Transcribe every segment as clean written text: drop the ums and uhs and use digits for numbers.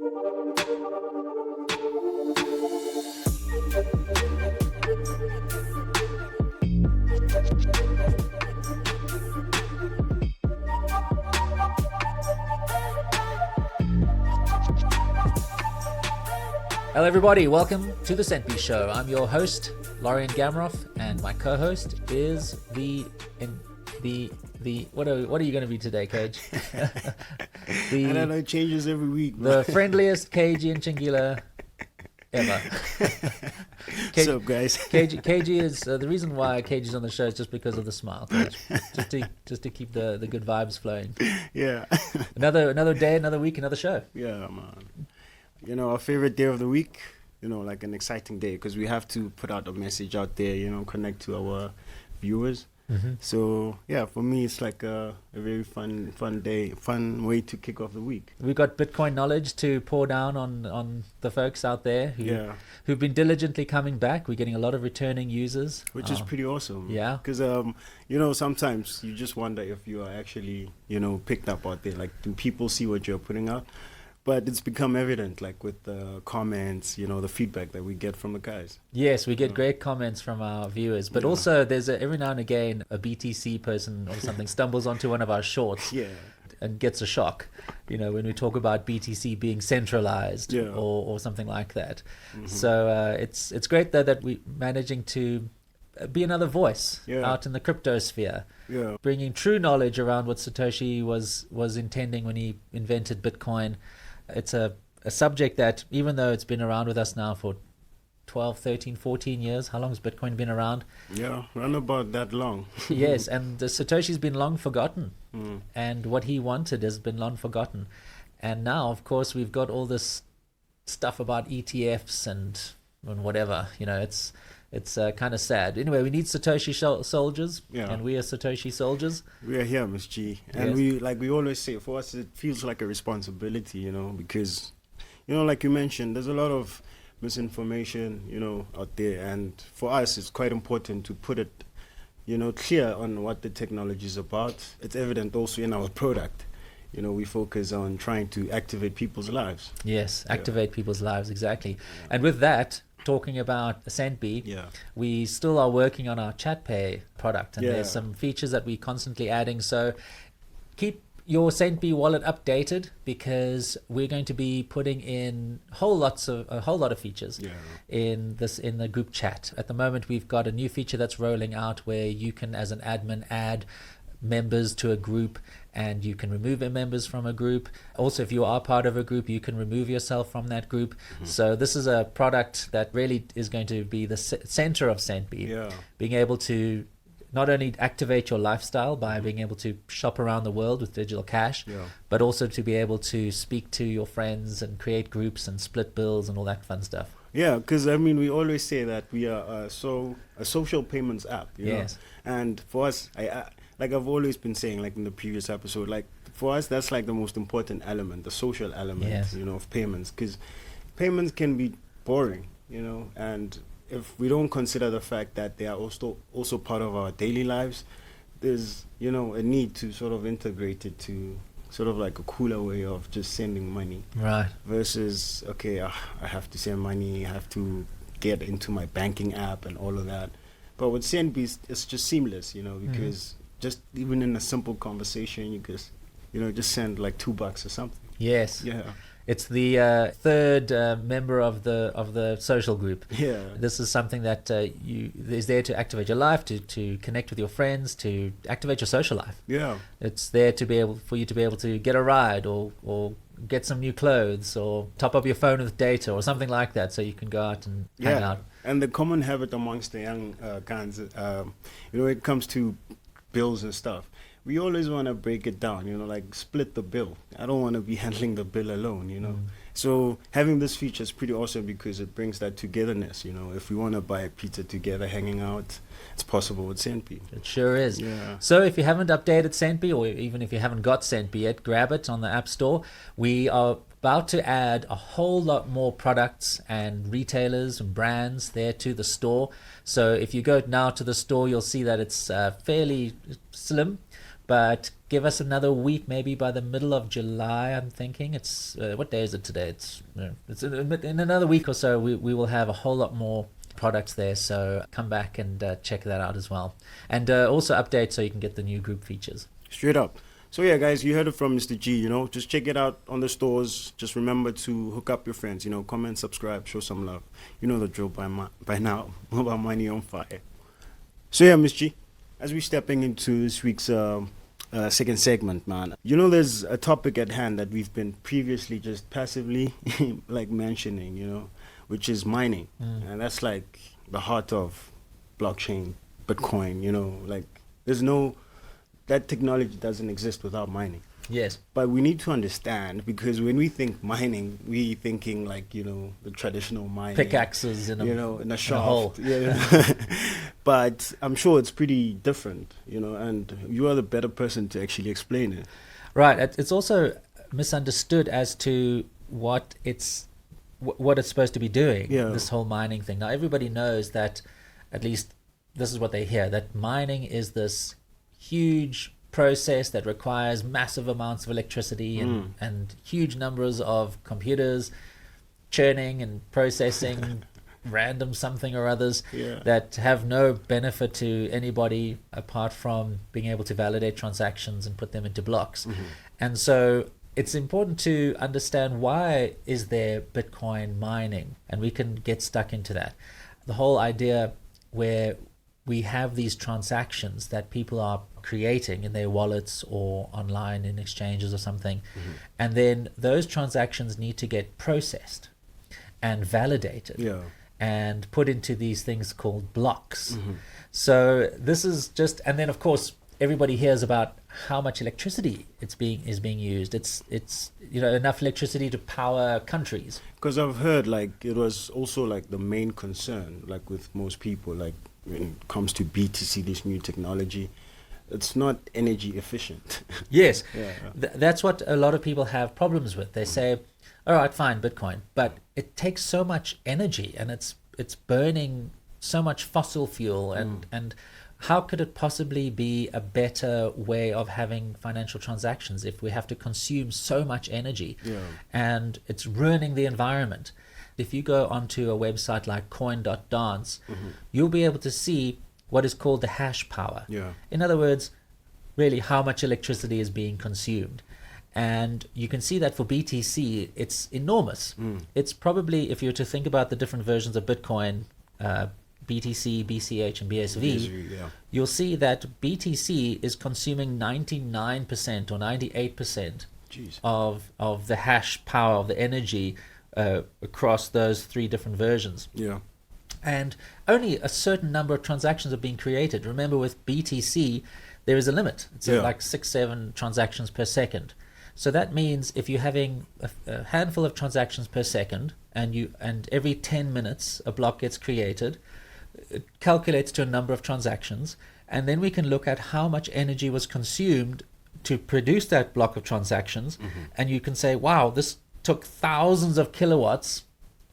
Hello everybody, welcome to the Centbee Show. I'm your host, Lorien Gamaroff, and my co-host is what are you going to be today, Kage? I don't know, it changes every week. The friendliest Kage Ntshingila ever. What's up, guys? Kage is the reason why Kage is on the show is just because of the smile, Kage. just to keep the good vibes flowing. Yeah. Another day, another week, another show. Yeah, man. You know, our favorite day of the week, you know, like an exciting day because we have to put out a message out there, you know, connect to our viewers. Mm-hmm. So, yeah, for me, it's like a very fun day, fun way to kick off the week. We've got Bitcoin knowledge to pour down on the folks out there who've been diligently coming back. We're getting a lot of returning users. Which is pretty awesome. Yeah. Because, you know, sometimes you just wonder if you are actually, you know, picked up out there. Like, do people see what you're putting out? But it's become evident, like with the comments, you know, the feedback that we get from the guys. Yes, we get great comments from our viewers. But also there's every now and again a BTC person or something stumbles onto one of our shorts and gets a shock, you know, when we talk about BTC being centralized or something like that. Mm-hmm. So it's great, though, that we're managing to be another voice out in the crypto sphere. Yeah. Bringing true knowledge around what Satoshi was intending when he invented Bitcoin. It's a subject that, even though it's been around with us now for 12, 13, 14 years, how long has Bitcoin been around? Yeah, around about that long. Yes, and Satoshi's been long forgotten. And what he wanted has been long forgotten. And now, of course, we've got all this stuff about ETFs and whatever. You know, it's kind of sad. Anyway, we need Satoshi soldiers, and we are Satoshi soldiers. We are here, Ms. G. And we always say, for us, it feels like a responsibility, you know, because, you know, like you mentioned, there's a lot of misinformation, you know, out there. And for us, it's quite important to put it, you know, clear on what the technology is about. It's evident also in our product. You know, we focus on trying to activate people's lives. Yes, activate people's lives, exactly. Yeah. And with that, talking about Centbee, we still are working on our ChatPay product, and there's some features that we're constantly adding. So keep your Centbee wallet updated, because we're going to be putting in a whole lot of features in the group chat. At the moment, we've got a new feature that's rolling out where you can, as an admin, add members to a group, and you can remove members from a group. Also, if you are part of a group, you can remove yourself from that group. Mm-hmm. So this is a product that really is going to be the center of Centbee, being able to not only activate your lifestyle by being able to shop around the world with digital cash, but also to be able to speak to your friends and create groups and split bills and all that fun stuff. Yeah, because I mean, we always say that we are a social payments app, you know? And for us, like I've always been saying, like in the previous episode, like for us, that's like the most important element, the social element, you know, of payments. Because payments can be boring, you know, and if we don't consider the fact that they are also part of our daily lives, there's, you know, a need to sort of integrate it to sort of like a cooler way of just sending money. Right. Versus, okay, I have to send money, I have to get into my banking app and all of that. But with Centbee, it's just seamless, you know, because just even in a simple conversation, you just, you know, just send like $2 or something. Yes. Yeah. It's the third member of the social group. Yeah. This is something that is there to activate your life, to connect with your friends, to activate your social life. Yeah. It's there for you to be able to get a ride or get some new clothes or top up your phone with data or something like that, so you can go out and hang out. And the common habit amongst the young guys, you know, when it comes to bills and stuff, we always want to break it down, you know, like split the bill. I don't want to be handling the bill alone, you know. So having this feature is pretty awesome because it brings that togetherness, you know. If we want to buy a pizza together, hanging out, it's possible with Centbee. It sure is. Yeah. So if you haven't updated Centbee, or even if you haven't got Centbee yet, grab it on the App Store. We are about to add a whole lot more products and retailers and brands there to the store. So if you go now to the store, you'll see that it's fairly slim, But give us another week, maybe by the middle of July, I'm thinking. It's what day is it today? It's in another week or so, we will have a whole lot more products there. So come back and check that out as well. And also update so you can get the new group features. Straight up. So yeah, guys, you heard it from Mr. G, you know, just check it out on the stores. Just remember to hook up your friends, you know, comment, subscribe, show some love. You know the drill by now. Mobile money on fire. So yeah, Mr. G, as we're stepping into this week's second segment, man, you know, there's a topic at hand that we've been previously just passively like mentioning, you know, which is mining. And that's like the heart of blockchain, Bitcoin, you know, like that technology doesn't exist without mining. Yes. But we need to understand, because when we think mining, we thinking like, you know, the traditional mining. Pickaxes in a shaft. But I'm sure it's pretty different, you know, and you are the better person to actually explain it. Right. It's also misunderstood as to what it's supposed to be doing, this whole mining thing. Now, everybody knows that, at least this is what they hear, that mining is this huge process that requires massive amounts of electricity and huge numbers of computers churning and processing random something or others that have no benefit to anybody apart from being able to validate transactions and put them into blocks. And so it's important to understand, why is there Bitcoin mining? And we can get stuck into that. The whole idea where we have these transactions that people are creating in their wallets or online in exchanges or something, and then those transactions need to get processed and validated and put into these things called blocks. So this is just, and then of course everybody hears about how much electricity is being used. It's you know, enough electricity to power countries. Because I've heard like it was also like the main concern, like with most people, like when it comes to BTC, this new technology, it's not energy efficient. Yes. That's what a lot of people have problems with. They say, all right, fine, Bitcoin, but it takes so much energy and it's burning so much fossil fuel, and how could it possibly be a better way of having financial transactions if we have to consume so much energy and it's ruining the environment? If you go onto a website like coin.dance, you'll be able to see what is called the hash power. In other words, really how much electricity is being consumed. And you can see that for BTC, it's enormous. It's probably, if you were to think about the different versions of Bitcoin, BTC, BCH, and BSV, you'll see that BTC is consuming 99% or 98% of the hash power, of the energy across those three different versions. And only a certain number of transactions are being created. Remember, with BTC, there is a limit. It's like 6-7 transactions per second. So that means if you're having a handful of transactions per second, and every 10 minutes a block gets created, it calculates to a number of transactions, and then we can look at how much energy was consumed to produce that block of transactions, and you can say, wow, this took thousands of kilowatts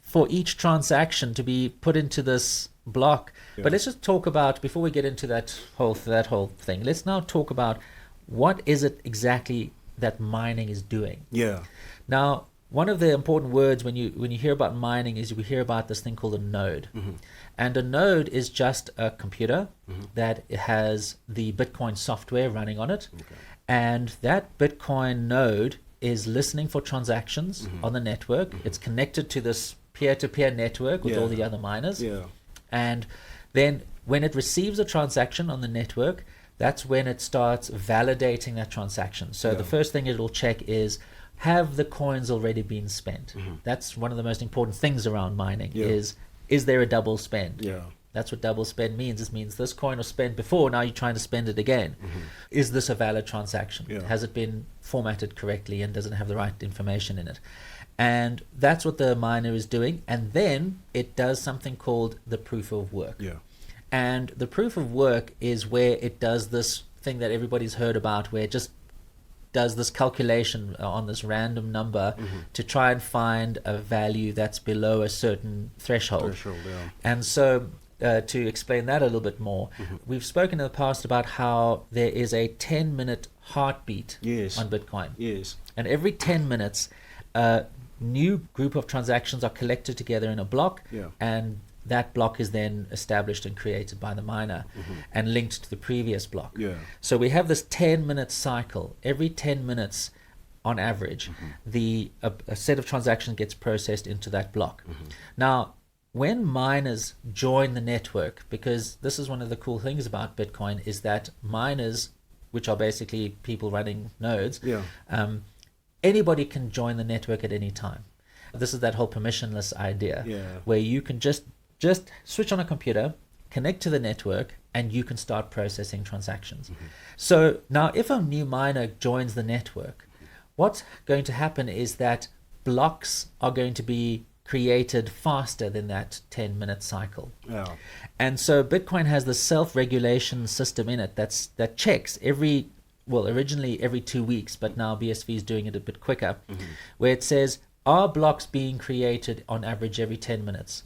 for each transaction to be put into this block. But let's just talk about, before we get into that whole thing, let's now talk about what is it exactly that mining is doing. Now, one of the important words when you hear about mining is we hear about this thing called a node. And a node is just a computer that has the Bitcoin software running on it. And that Bitcoin node is listening for transactions on the network. It's connected to this peer-to-peer network with all the other miners. And then when it receives a transaction on the network, that's when it starts validating that transaction. So the first thing it'll check is, have the coins already been spent? That's one of the most important things around mining, is there a double spend? That's what double spend means. It means this coin was spent before, now you're trying to spend it again. Is this a valid transaction? Has it been formatted correctly, and does it have the right information in it? And that's what the miner is doing. And then it does something called the proof of work. And the proof of work is where it does this thing that everybody's heard about, where it just does this calculation on this random number to try and find a value that's below a certain threshold. And so to explain that a little bit more, we've spoken in the past about how there is a 10-minute heartbeat on Bitcoin. Yes. And every 10 minutes, a new group of transactions are collected together in a block, and that block is then established and created by the miner and linked to the previous block. So we have this 10-minute cycle. Every 10 minutes, on average, a set of transactions gets processed into that block. Now, when miners join the network, because this is one of the cool things about Bitcoin, is that miners, which are basically people running nodes, anybody can join the network at any time. This is that whole permissionless idea, where you can just switch on a computer, connect to the network, and you can start processing transactions. So now if a new miner joins the network, what's going to happen is that blocks are going to be created faster than that 10-minute cycle. And so Bitcoin has the self-regulation system in it that checks originally every 2 weeks, but now BSV is doing it a bit quicker, where it says, are blocks being created on average every 10 minutes?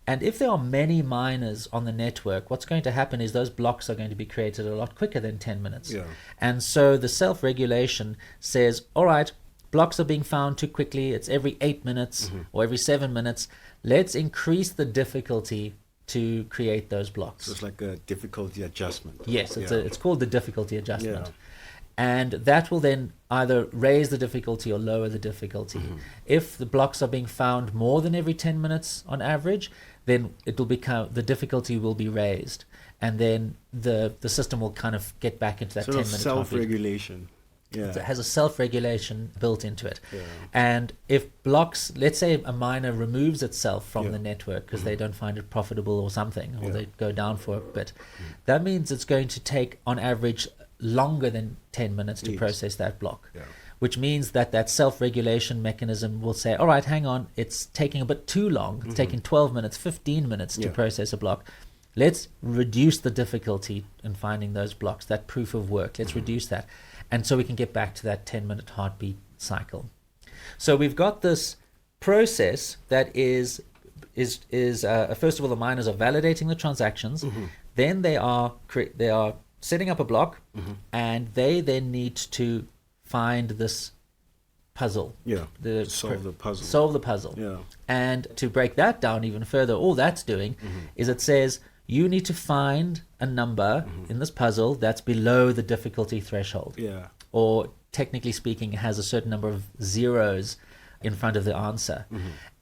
And if there are many miners on the network, what's going to happen is those blocks are going to be created a lot quicker than 10 minutes. And so the self-regulation says, all right, blocks are being found too quickly. It's every 8 minutes or every 7 minutes. Let's increase the difficulty to create those blocks. So it's like a difficulty adjustment. Yes, it's called the difficulty adjustment. And that will then either raise the difficulty or lower the difficulty. If the blocks are being found more than every 10 minutes on average, then it will become, the difficulty will be raised, and then the system will kind of get back into that 10 minute self-regulation. It has a self-regulation built into it. And if blocks, let's say a miner removes itself from the network because they don't find it profitable or something, or they go down for a bit, that means it's going to take on average longer than 10 minutes to process that block, which means that self-regulation mechanism will say, all right, hang on, it's taking a bit too long. It's taking 12 minutes, 15 minutes to process a block. Let's reduce the difficulty in finding those blocks, that proof of work. Let's reduce that. And so we can get back to that 10-minute heartbeat cycle. So we've got this process that is first of all, the miners are validating the transactions. Then they are setting up a block, and they then need to find this puzzle. Solve the puzzle. And to break that down even further, all that's doing is it says you need to find a number in this puzzle that's below the difficulty threshold. Or technically speaking, it has a certain number of zeros in front of the answer.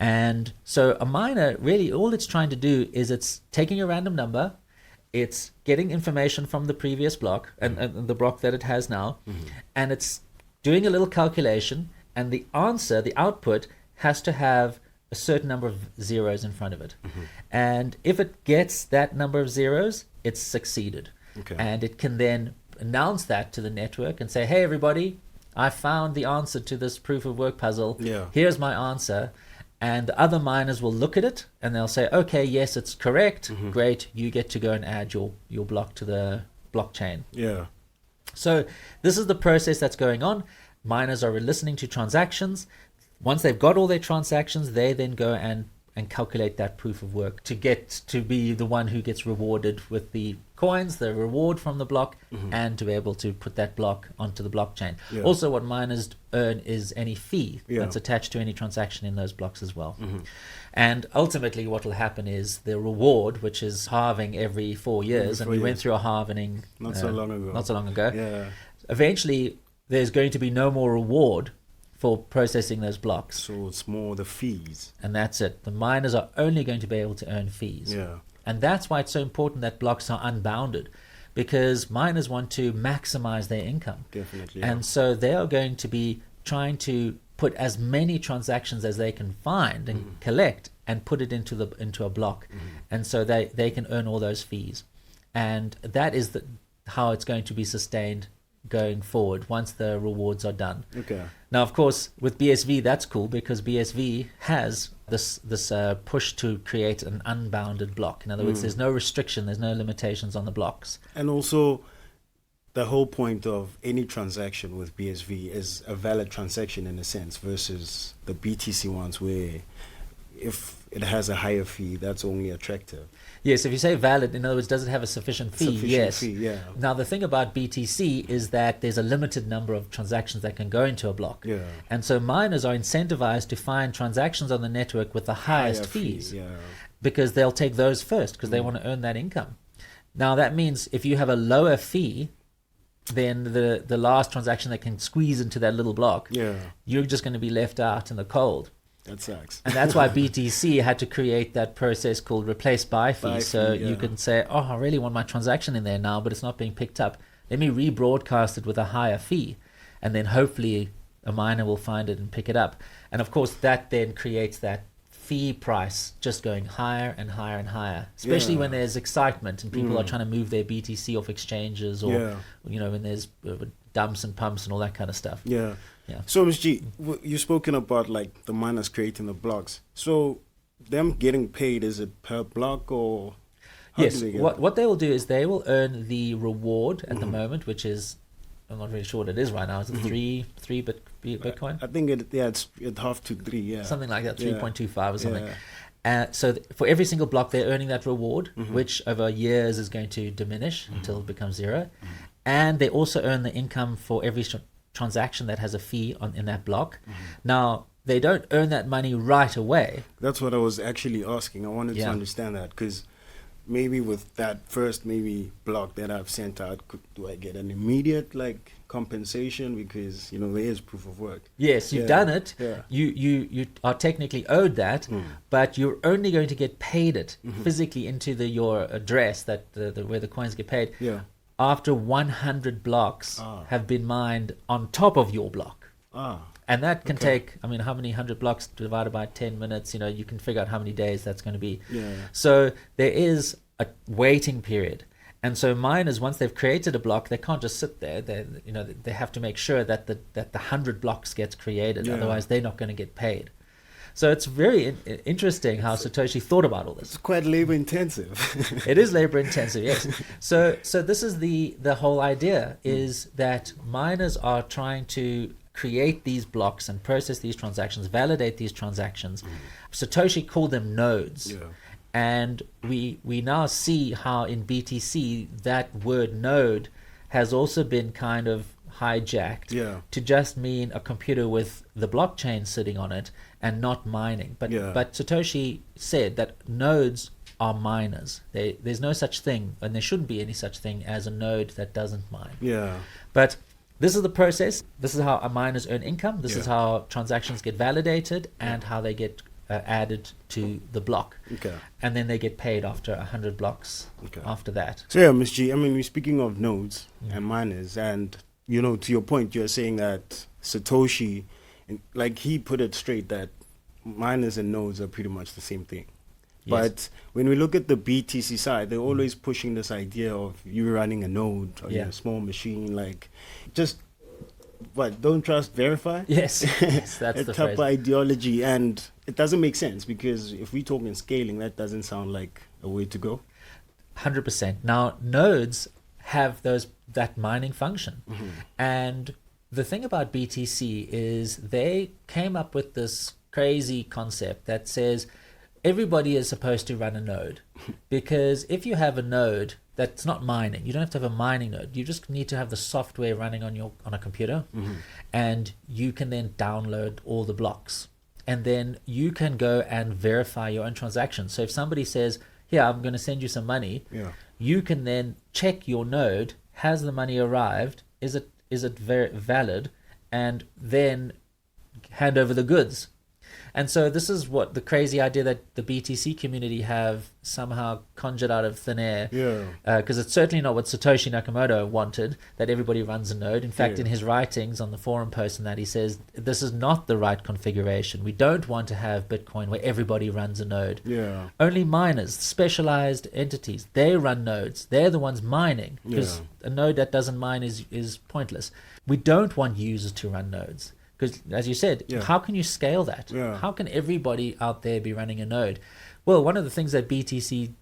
And so a miner, really all it's trying to do is it's taking a random number, it's getting information from the previous block and the block that it has now, and it's doing a little calculation, and the answer, the output, has to have a certain number of zeros in front of it. And if it gets that number of zeros, it's succeeded. And it can then announce that to the network and say, hey, everybody, I found the answer to this proof of work puzzle. Here's my answer. And the other miners will look at it and they'll say, okay, yes, it's correct. Great. You get to go and add your block to the blockchain. So this is the process that's going on. Miners are listening to transactions. Once they've got all their transactions, they then go and calculate that proof of work to get to be the one who gets rewarded with the coins, the reward from the block, and to be able to put that block onto the blockchain. Also, what miners earn is any fee that's attached to any transaction in those blocks as well. And ultimately what will happen is the reward, which is halving every 4 years, and we went through a halving not so long ago. Eventually there's going to be no more reward for processing those blocks. So it's more the fees. And that's it. The miners are only going to be able to earn fees. And that's why it's so important that blocks are unbounded, because miners want to maximize their income. And so they are going to be trying to put as many transactions as they can find and collect and put it into a block. And so they can earn all those fees. And that is how it's going to be sustained going forward once the rewards are done. Now, of course, with BSV, that's cool because BSV has this push to create an unbounded block. In other words, there's no restriction, there's no limitations on the blocks. And also, the whole point of any transaction with BSV is a valid transaction in a sense versus the BTC ones where if it has a higher fee, that's only attractive. Yes, if you say valid, in other words, does it have a sufficient fee? Yes. Fee, yeah. Now, the thing about BTC is that there's a limited number of transactions that can go into a block. Yeah. And so miners are incentivized to find transactions on the network with the highest fees, because they'll take those first because they want to earn that income. Now, that means if you have a lower fee than the last transaction that can squeeze into that little block, you're just going to be left out in the cold. That sucks. And that's why BTC had to create that process called replace by fee. You can say, oh, I really want my transaction in there now, but it's not being picked up. Let me rebroadcast it with a higher fee. And then hopefully a miner will find it and pick it up. And of course, that then creates that fee price just going higher and higher and higher, especially when there's excitement and people are trying to move their BTC off exchanges, or when there's dumps and pumps and all that kind of stuff. Yeah. So, Ms. G, you've spoken about like the miners creating the blocks. So, them getting paid, is it per block or? Yes. What they will do is they will earn the reward at the moment, which is, I'm not really sure what it is right now. Is it three Bitcoin? I think it's half to 3, yeah. Something like that, 3.25 or something. So for every single block, they're earning that reward, which over years is going to diminish until it becomes 0. And they also earn the income for every transaction that has a fee in that block. Now, they don't earn that money right away. That's what I was actually asking. I wanted to understand that, because maybe with that first block that I've sent out, do I get an immediate compensation, because there is proof of work? Yes, you've done it. You are technically owed that, but you're only going to get paid it physically into your address that where the coins get paid after 100 blocks have been mined on top of your block. And that can take, how many 100 blocks divided by 10 minutes, you can figure out how many days that's going to be. So there is a waiting period. And so miners, once they've created a block, they can't just sit there. They have to make sure that the 100 blocks gets created. Otherwise, they're not going to get paid. So it's very interesting how Satoshi thought about all this. It's quite labor intensive. It is labor intensive, yes. So this is the whole idea, is that miners are trying to create these blocks and process these transactions, validate these transactions. Satoshi called them nodes. And we now see how in BTC that word node has also been kind of hijacked to just mean a computer with the blockchain sitting on it and not mining. But Satoshi said that nodes are miners. There's no such thing, and there shouldn't be any such thing as a node that doesn't mine. But this is the process. This is how miners earn income. This is how transactions get validated and how they get added to the block. And then they get paid after 100 blocks after that. So Ms. G, we're speaking of nodes and miners, and to your point, you're saying that Satoshi, he put it straight that miners and nodes are pretty much the same thing. But when we look at the BTC side, they're always pushing this idea of you running a node on a small machine, don't trust, verify? Yes, that's the type phrase. of ideology, and it doesn't make sense, because if we talk in scaling, that doesn't sound like a way to go. 100%. Now, nodes have that mining function. And the thing about BTC is they came up with this crazy concept that says everybody is supposed to run a node, because if you have a node that's not mining, you don't have to have a mining node, you just need to have the software running on a computer, and you can then download all the blocks, and then you can go and verify your own transactions. So if somebody says, here, I'm going to send you some money, you can then check your node, has the money arrived, is it very valid, and then hand over the goods. And so this is what the crazy idea that the BTC community have somehow conjured out of thin air. Because it's certainly not what Satoshi Nakamoto wanted, that everybody runs a node. In fact, in his writings on the forum post and that, he says, this is not the right configuration. We don't want to have Bitcoin where everybody runs a node. Only miners, specialized entities, they run nodes. They're the ones mining, because a node that doesn't mine is pointless. We don't want users to run nodes. Because, as you said, how can you scale that? How can everybody out there be running a node? Well, one of the things that BTC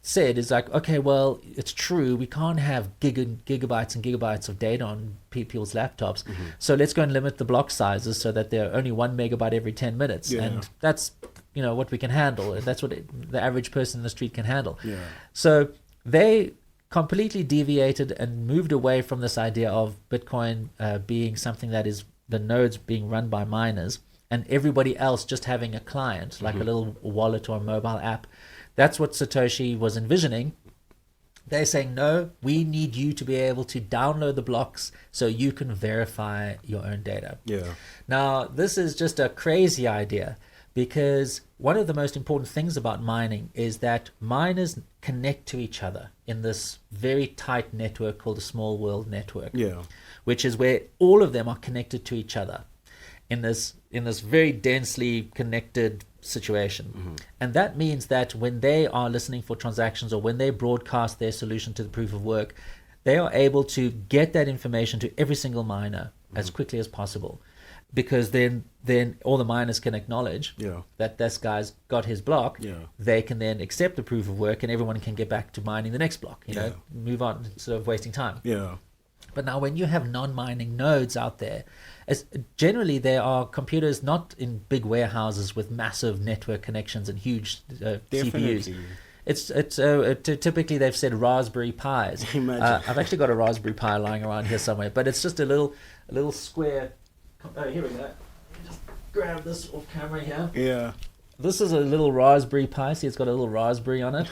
said is okay, well, it's true, we can't have gigabytes and gigabytes of data on people's laptops. So let's go and limit the block sizes so that they're only 1 megabyte every 10 minutes. And that's what we can handle. That's what the average person in the street can handle. Yeah. So they completely deviated and moved away from this idea of Bitcoin being something that is the nodes being run by miners and everybody else just having a client, like a little wallet or a mobile app. That's what Satoshi was envisioning. They're saying, no, we need you to be able to download the blocks so you can verify your own data. Yeah. Now, this is just a crazy idea, because one of the most important things about mining is that miners connect to each other in this very tight network called the small world network, which is where all of them are connected to each other in this very densely connected situation. And that means that when they are listening for transactions, or when they broadcast their solution to the proof of work, they are able to get that information to every single miner as quickly as possible, because then all the miners can acknowledge that this guy's got his block. They can then accept the proof of work, and everyone can get back to mining the next block, move on instead of wasting time. But now when you have non-mining nodes out there, generally there are computers not in big warehouses with massive network connections and huge CPUs. It's typically they've said Raspberry Pis. I've actually got a Raspberry Pi lying around here somewhere, but it's just a little square. Oh, here we go. Let me just grab this off camera here. Yeah. This is a little Raspberry Pi. See, it's got a little raspberry on it.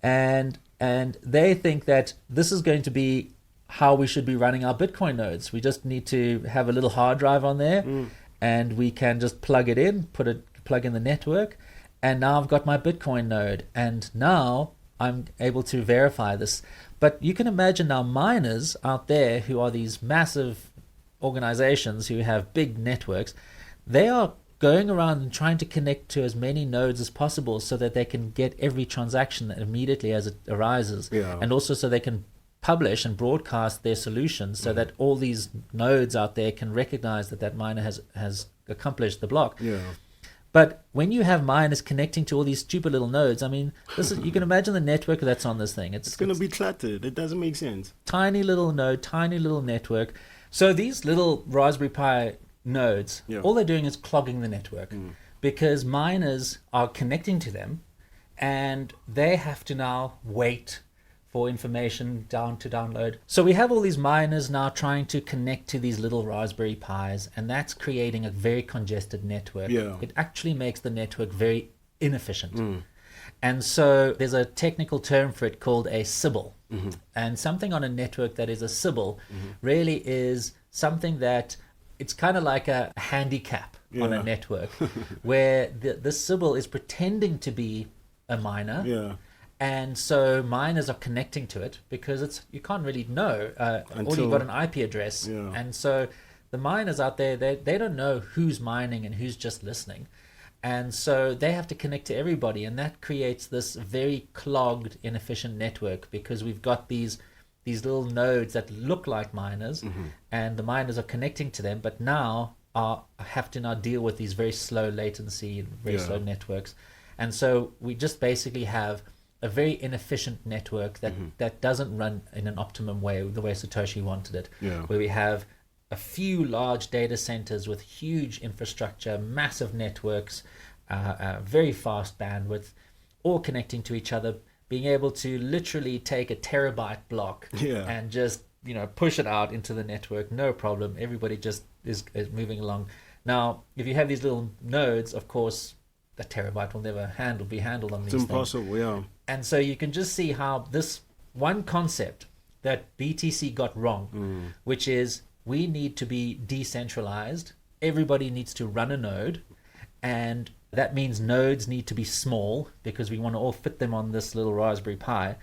And they think that this is going to be how we should be running our Bitcoin nodes. We just need to have a little hard drive on there, and we can just plug it in, plug in the network, and now I've got my Bitcoin node, and now I'm able to verify this. But you can imagine now miners out there who are these massive organizations who have big networks, they are going around and trying to connect to as many nodes as possible so that they can get every transaction immediately as it arises, and also so they can publish and broadcast their solutions so that all these nodes out there can recognize that miner has accomplished the block. But when you have miners connecting to all these stupid little nodes, I mean, you can imagine the network that's on this thing. It's going to be cluttered. It doesn't make sense. Tiny little node, tiny little network. So these little Raspberry Pi nodes, all they're doing is clogging the network, because miners are connecting to them, and they have to now wait for information to download. So we have all these miners now trying to connect to these little Raspberry Pis, and that's creating a very congested network. It actually makes the network very inefficient. And so there's a technical term for it called a sybil. And something on a network that is a sybil really is something that it's kind of like a handicap on a network, where the sybil is pretending to be a miner. And so miners are connecting to it because you can't really know. All you've got an IP address. And so the miners out there, they don't know who's mining and who's just listening. And so they have to connect to everybody. And that creates this very clogged, inefficient network, because we've got these little nodes that look like miners, and the miners are connecting to them, but now have to now deal with these very slow latency and very slow networks. And so we just basically have a very inefficient network that doesn't run in an optimum way, the way Satoshi wanted it, where we have a few large data centers with huge infrastructure, massive networks, very fast bandwidth, all connecting to each other, being able to literally take a terabyte block and just push it out into the network, no problem. Everybody just is moving along. Now, if you have these little nodes, of course, a terabyte will never be handled on these things. It's impossible, And so you can just see how this one concept that BTC got wrong, which is we need to be decentralized. Everybody needs to run a node, and that means nodes need to be small because we want to all fit them on this little Raspberry Pi.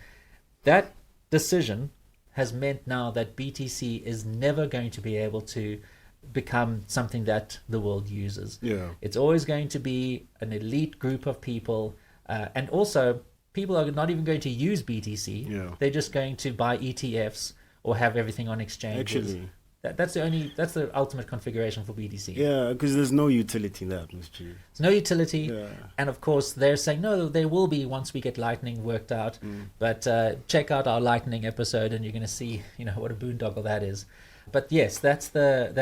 That decision has meant now that BTC is never going to be able to become something that the world uses. It's always going to be an elite group of people, and also people are not even going to use BTC. They're just going to buy ETFs or have everything on exchanges. Actually, that's the ultimate configuration for BTC. Because there's no utility in that, Mr. There's no utility, and of course they're saying no, there will be once we get Lightning worked out. But check out our Lightning episode, and you're going to see what a boondoggle that is. But yes, that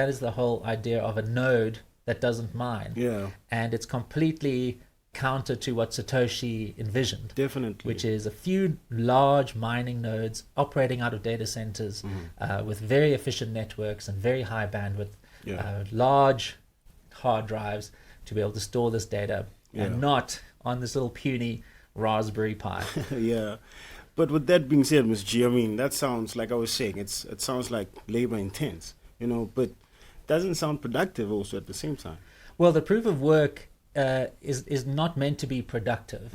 is the whole idea of a node that doesn't mine. And it's completely counter to what Satoshi envisioned. Definitely. Which is a few large mining nodes operating out of data centers with very efficient networks and very high bandwidth, large hard drives to be able to store this data and not on this little puny Raspberry Pi. Yeah. But with that being said, Ms. G, I mean, that sounds, like I was saying, it sounds like labor intense, you know, but doesn't sound productive also at the same time. Well, the proof of work is not meant to be productive.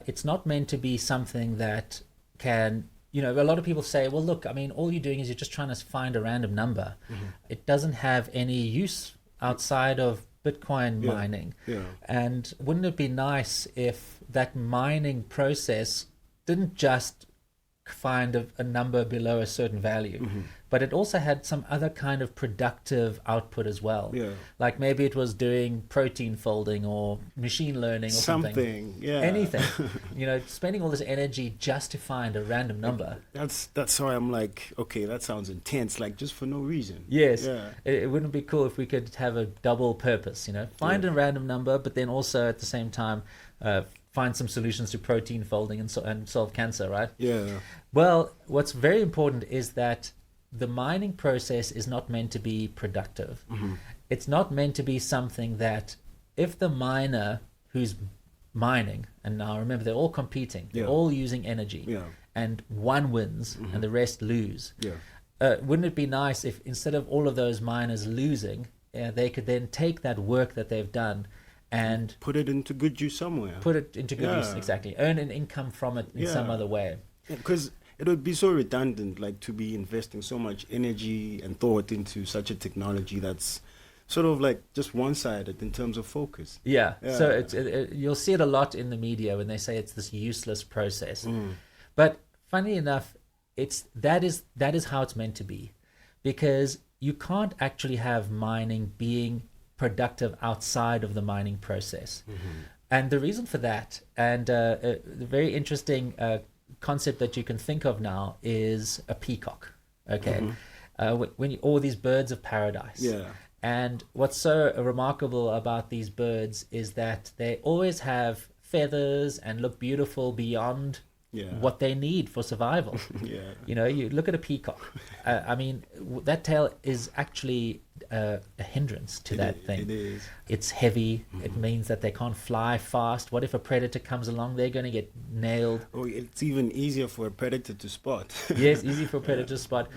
It's not meant to be something that can, you know, a lot of people say, well, look, I mean, all you're doing is you're just trying to find a random number. It doesn't have any use outside of Bitcoin mining. And wouldn't it be nice if that mining process didn't just find a number below a certain value, but it also had some other kind of productive output as well. Like maybe it was doing protein folding or machine learning or something. Anything. You know, spending all this energy just to find a random number. That's why I'm like, okay, that sounds intense, like just for no reason. Yes. It wouldn't be cool if we could have a double purpose, you know, find a random number, but then also at the same time find some solutions to protein folding and solve cancer, right? Well, what's very important is that the mining process is not meant to be productive. It's not meant to be something that if the miner who's mining, and now remember they're all competing, they're all using energy, and one wins and the rest lose. Wouldn't it be nice if instead of all of those miners losing, they could then take that work that they've done and put it into good use somewhere. Put it into good use, exactly. Earn an income from it in some other way. Because it would be so redundant, like to be investing so much energy and thought into such a technology that's sort of like just one-sided in terms of focus. So you'll see it a lot in the media when they say it's this useless process. But funny enough, that is how it's meant to be, because you can't actually have mining being productive outside of the mining process. And the reason for that, and the very interesting concept that you can think of now is a peacock. When all these birds of paradise. And what's so remarkable about these birds is that they always have feathers and look beautiful beyond what they need for survival. You know, you look at a peacock. I mean, that tail is actually a hindrance to that thing. It is. It's heavy. It means that they can't fly fast. What if a predator comes along? They're going to get nailed. Oh, it's even easier for a predator to spot. Yes, easy for a predator to spot.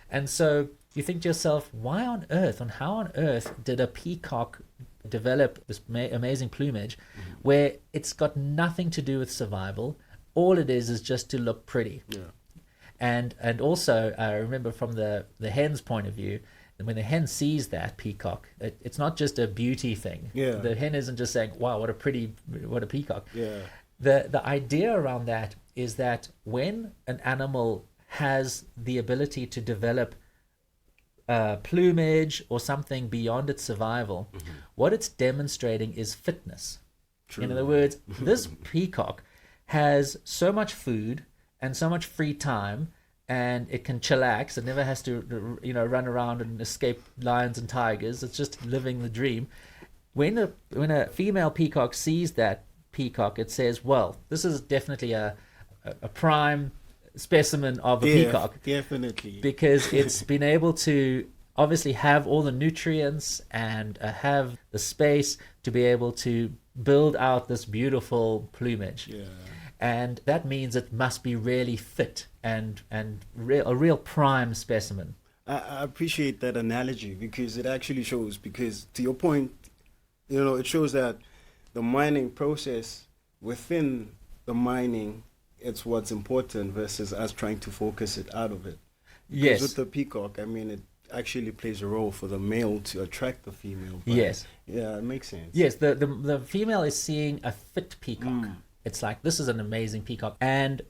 And so you think to yourself, how on earth did a peacock develop this amazing plumage where it's got nothing to do with survival? All it is just to look pretty. And also, I remember from the hen's point of view, when the hen sees that peacock, it's not just a beauty thing. The hen isn't just saying, wow, what a peacock. The idea around that is that when an animal has the ability to develop plumage or something beyond its survival, what it's demonstrating is fitness. In other words, this peacock has so much food and so much free time, and it can chillax. It never has to, run around and escape lions and tigers. It's just living the dream. When a female peacock sees that peacock, it says, well, this is definitely a prime specimen of a peacock. Definitely. Because it's been able to obviously have all the nutrients and have the space to be able to build out this beautiful plumage. And that means it must be really fit and a real prime specimen. I appreciate that analogy because it actually shows, because to your point, it shows that the mining process within the mining, it's what's important versus us trying to focus it out of it. Because with the peacock, I mean, it actually plays a role for the male to attract the female. Yeah, it makes sense. Yes, the female is seeing a fit peacock. It's like, this is an amazing peacock. And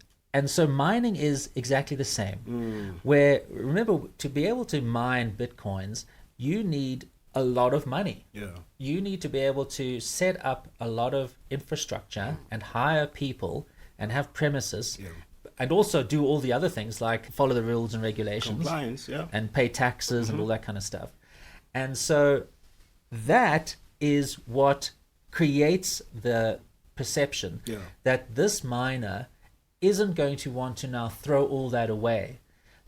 so mining is exactly the same. Where, remember, to be able to mine Bitcoins, you need a lot of money. You need to be able to set up a lot of infrastructure and hire people and have premises and also do all the other things like follow the rules and regulations. Compliance, and pay taxes and all that kind of stuff. And so that is what creates the perception that this miner isn't going to want to now throw all that away.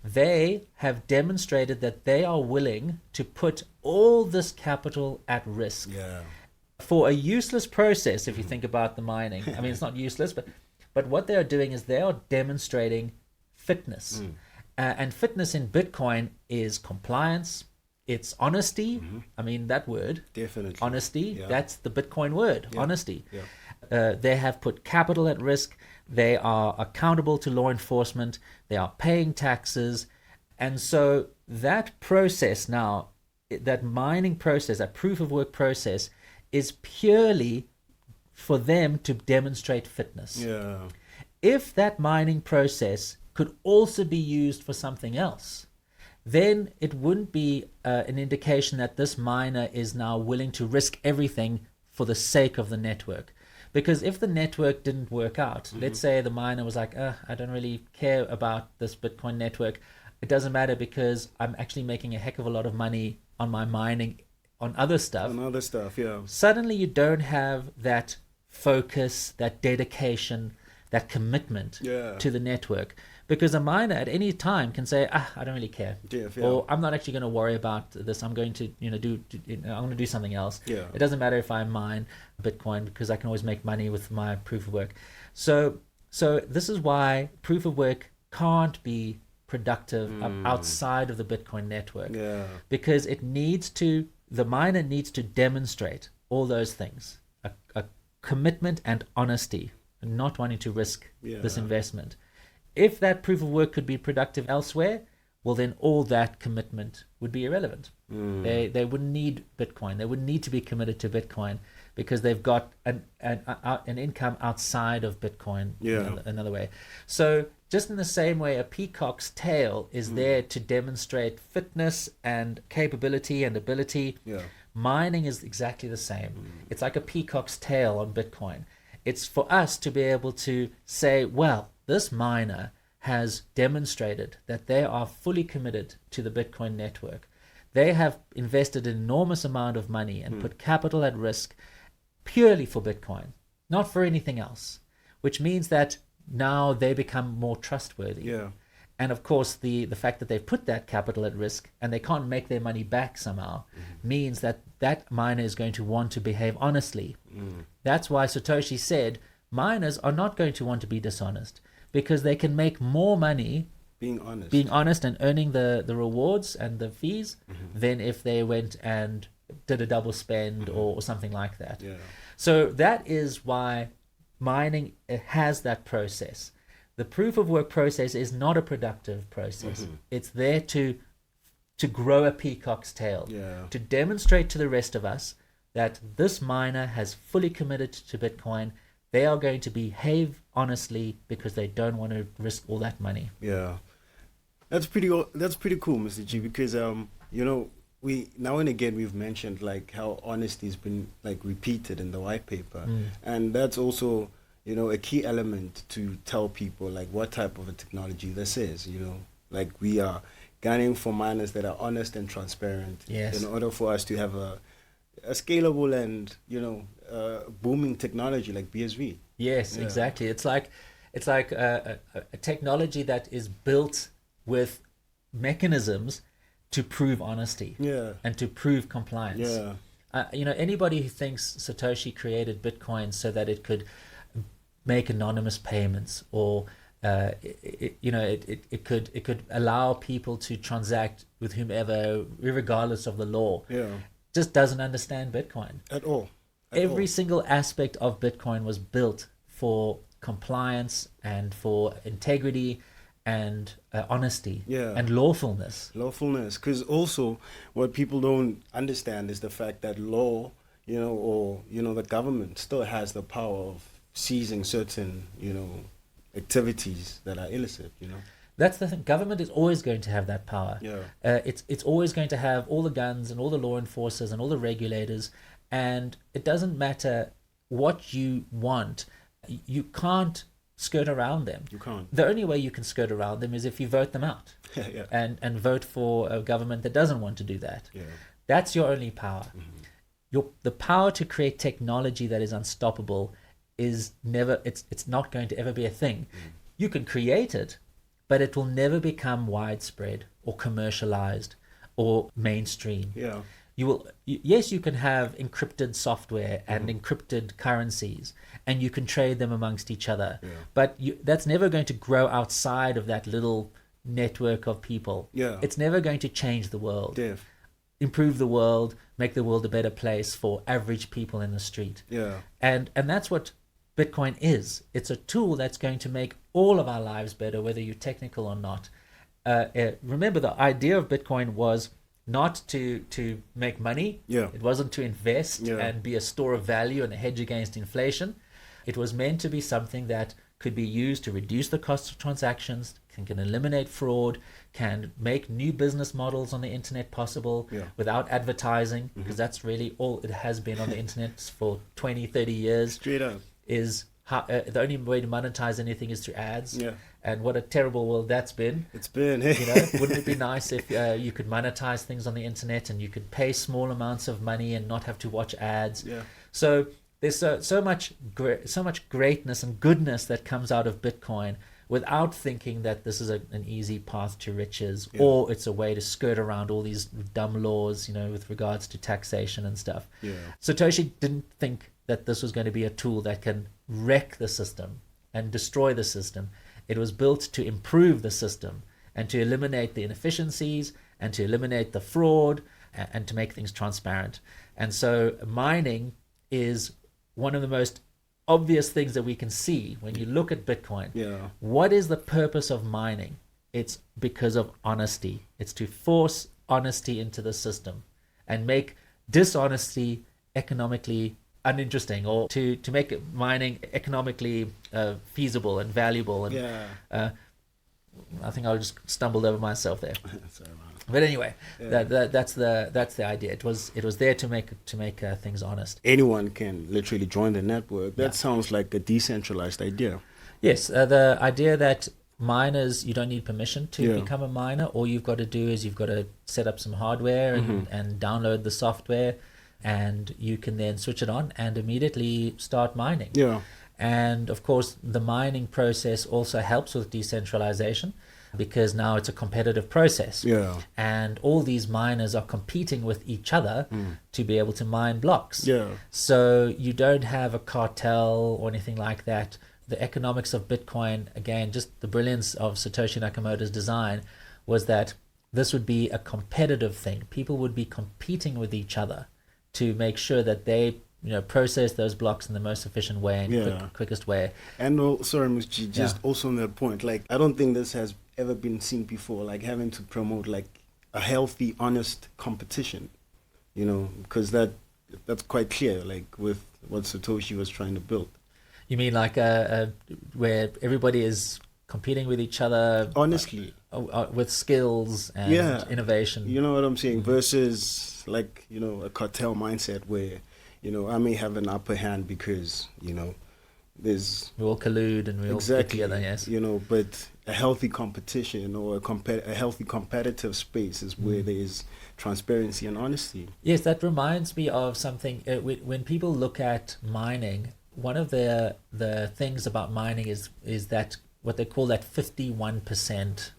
They have demonstrated that they are willing to put all this capital at risk for a useless process. If you think about the mining, I mean, it's not useless, but what they are doing is they are demonstrating fitness. And fitness in Bitcoin is compliance, it's honesty. I mean, that word, definitely, honesty, that's the Bitcoin word, honesty. They have put capital at risk. They are accountable to law enforcement. They are paying taxes. And so that process now, that mining process, that proof of work process, is purely for them to demonstrate fitness. If that mining process could also be used for something else, then it wouldn't be an indication that this miner is now willing to risk everything for the sake of the network. Because if the network didn't work out, let's say the miner was like, I don't really care about this Bitcoin network. It doesn't matter because I'm actually making a heck of a lot of money on my mining on other stuff. Suddenly you don't have that focus, that dedication, that commitment to the network. Because a miner at any time can say, I don't really care, or I'm not actually going to worry about this. I'm going to, I'm going to do something else. It doesn't matter if I mine Bitcoin because I can always make money with my proof of work. So this is why proof of work can't be productive outside of the Bitcoin network, because the miner needs to demonstrate all those things: a commitment and honesty, and not wanting to risk this investment. If that proof of work could be productive elsewhere, well, then all that commitment would be irrelevant. They wouldn't need Bitcoin. They wouldn't need to be committed to Bitcoin because they've got an income outside of Bitcoin another way. So just in the same way, a peacock's tail is there to demonstrate fitness and capability and ability. Mining is exactly the same. It's like a peacock's tail on Bitcoin. It's for us to be able to say, well, this miner has demonstrated that they are fully committed to the Bitcoin network. They have invested an enormous amount of money and put capital at risk purely for Bitcoin, not for anything else, which means that now they become more trustworthy. And of course, the fact that they've put that capital at risk and they can't make their money back somehow means that that miner is going to want to behave honestly. That's why Satoshi said miners are not going to want to be dishonest, because they can make more money being honest and earning the rewards and the fees than if they went and did a double spend or something like that. So that is why mining has that process. The proof of work process is not a productive process. It's there to grow a peacock's tail, to demonstrate to the rest of us that this miner has fully committed to Bitcoin. They are going to behave honestly because they don't want to risk all that money. That's pretty cool, Mr. G, because we now and again we've mentioned like how honesty has been like repeated in the white paper, and that's also a key element to tell people like what type of a technology this is. Like we are gunning for miners that are honest and transparent in order for us to have a scalable and booming technology like BSV. Exactly. It's like a technology that is built with mechanisms to prove honesty and to prove compliance. Anybody who thinks Satoshi created Bitcoin so that it could make anonymous payments or it could allow people to transact with whomever regardless of the law just doesn't understand Bitcoin at all. Every single aspect of Bitcoin was built for compliance and for integrity and honesty and lawfulness. Because also what people don't understand is the fact that law, the government still has the power of seizing certain, activities that are illicit, That's the thing. Government is always going to have that power. It's always going to have all the guns and all the law enforcers and all the regulators, and it doesn't matter what you want. You can't skirt around them. You can't. The only way you can skirt around them is if you vote them out and vote for a government that doesn't want to do that. That's your only power. The power to create technology that is unstoppable is never, it's not going to ever be a thing. You can create it, but it will never become widespread or commercialized or mainstream. Yeah. Yes, you can have encrypted software and encrypted currencies, and you can trade them amongst each other. Yeah. But that's never going to grow outside of that little network of people. Yeah. It's never going to change the world, Def. improve the world, make the world a better place for average people in the street. Yeah. And that's what Bitcoin is. It's a tool that's going to make all of our lives better, whether you're technical or not. Remember, the idea of Bitcoin was not to make money. Yeah. It wasn't to invest and be a store of value and a hedge against inflation. It was meant to be something that could be used to reduce the cost of transactions, can eliminate fraud, can make new business models on the internet possible without advertising, because that's really all it has been on the internet for 20, 30 years. Straight up. Is how, the only way to monetize anything is through ads. Yeah. And what a terrible world that's been. It's been. Wouldn't it be nice if you could monetize things on the internet and you could pay small amounts of money and not have to watch ads? Yeah. So there's so much greatness and goodness that comes out of Bitcoin without thinking that this is an easy path to riches, or it's a way to skirt around all these dumb laws, with regards to taxation and stuff. Yeah. Satoshi didn't think that this was going to be a tool that can wreck the system and destroy the system. It was built to improve the system and to eliminate the inefficiencies and to eliminate the fraud and to make things transparent. And so mining is one of the most obvious things that we can see when you look at Bitcoin. Yeah. What is the purpose of mining? It's because of honesty. It's to force honesty into the system and make dishonesty economically uninteresting, or to make mining economically feasible and valuable. And I think I just stumbled over myself there. Sorry, man. But anyway, that's the idea. It was there to make things honest. Anyone can literally join the network. That sounds like a decentralized idea. Yes, the idea that miners, you don't need permission to become a miner. All you've got to do is you've got to set up some hardware and download the software, and you can then switch it on and immediately start mining. Yeah. And of course, the mining process also helps with decentralization, because now it's a competitive process. Yeah. And all these miners are competing with each other to be able to mine blocks. Yeah. So you don't have a cartel or anything like that. The economics of Bitcoin, again, just the brilliance of Satoshi Nakamoto's design was that this would be a competitive thing. People would be competing with each other to make sure that they process those blocks in the most efficient way and quickest way. And sorry, Ms. G, also on that point, like, I don't think this has ever been seen before, like having to promote like a healthy, honest competition, because that's quite clear, like with what Satoshi was trying to build. You mean like where everybody is competing with each other honestly, with skills and innovation? You know what I'm saying? Versus like, a cartel mindset where, I may have an upper hand because, there's... We all collude and we all get together, yes. But a healthy competition or a healthy competitive space is where there is transparency and honesty. Yes, that reminds me of something. When people look at mining, one of the things about mining is that what they call that 51%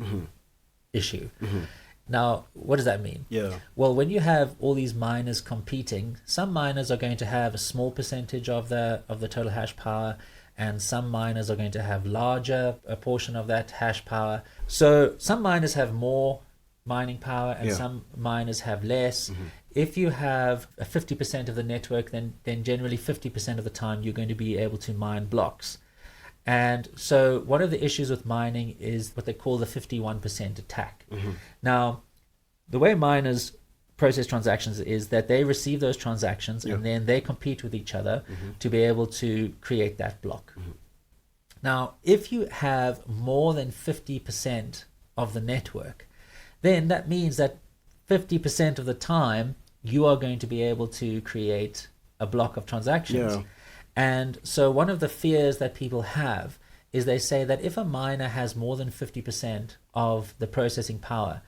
issue. Now, what does that mean? Yeah. Well, when you have all these miners competing, some miners are going to have a small percentage of the total hash power, and some miners are going to have a portion of that hash power. So some miners have more mining power and some miners have less. If you have a 50% of the network, then generally 50% of the time you're going to be able to mine blocks. And so one of the issues with mining is what they call the 51% attack. Now, the way miners process transactions is that they receive those transactions and then they compete with each other to be able to create that block. Now, if you have more than 50% of the network, then that means that 50% of the time you are going to be able to create a block of transactions. Yeah. And so one of the fears that people have is they say that if a miner has more than 50% of the processing power,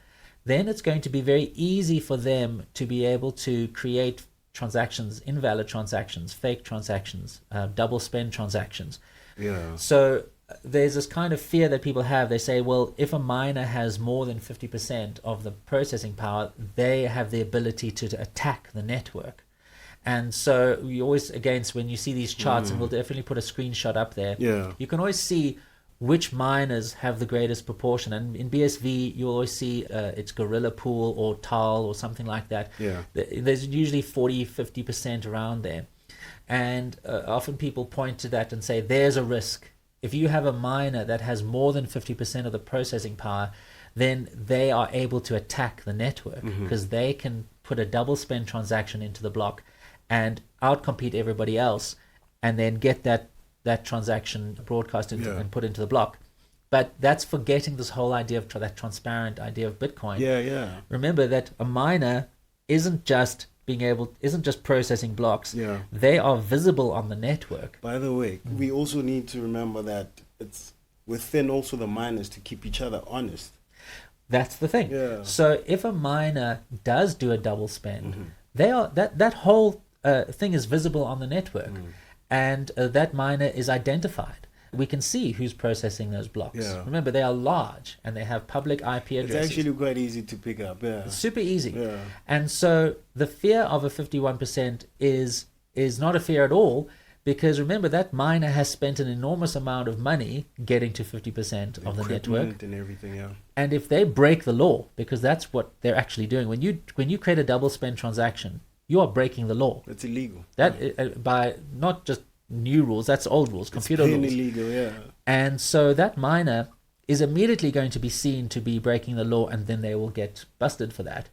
then it's going to be very easy for them to be able to create transactions, invalid transactions, fake transactions, double spend transactions. Yeah. So there's this kind of fear that people have. They say, well, if a miner has more than 50% of the processing power, they have the ability to attack the network. And so we always, again, when you see these charts, and we'll definitely put a screenshot up there, you can always see which miners have the greatest proportion. And in BSV, you always see it's Gorilla Pool or Tal or something like that. Yeah. There's usually 40-50% around there. And often people point to that and say, there's a risk. If you have a miner that has more than 50% of the processing power, then they are able to attack the network because they can put a double spend transaction into the block and outcompete everybody else, and then get that transaction broadcast into and put into the block. But that's forgetting this whole idea of that transparent idea of Bitcoin. Yeah. Remember that a miner isn't just processing blocks. Yeah. They are visible on the network. By the way, we also need to remember that it's within also the miners to keep each other honest. That's the thing. Yeah. So if a miner does do a double spend, they are that whole thing is visible on the network, and that miner is identified. We can see who's processing those blocks. Yeah. Remember, they are large and they have public IP addresses. It's actually quite easy to pick up. Yeah. It's super easy. Yeah. And so the fear of a 51% is not a fear at all, because remember, that miner has spent an enormous amount of money getting to 50% of the network and everything. Yeah. And if they break the law, because that's what they're actually doing, when you create a double spend transaction, you are breaking the law. It's illegal. That by not just new rules, that's old rules, computer rules. It's illegal, yeah. And so that miner is immediately going to be seen to be breaking the law, and then they will get busted for that.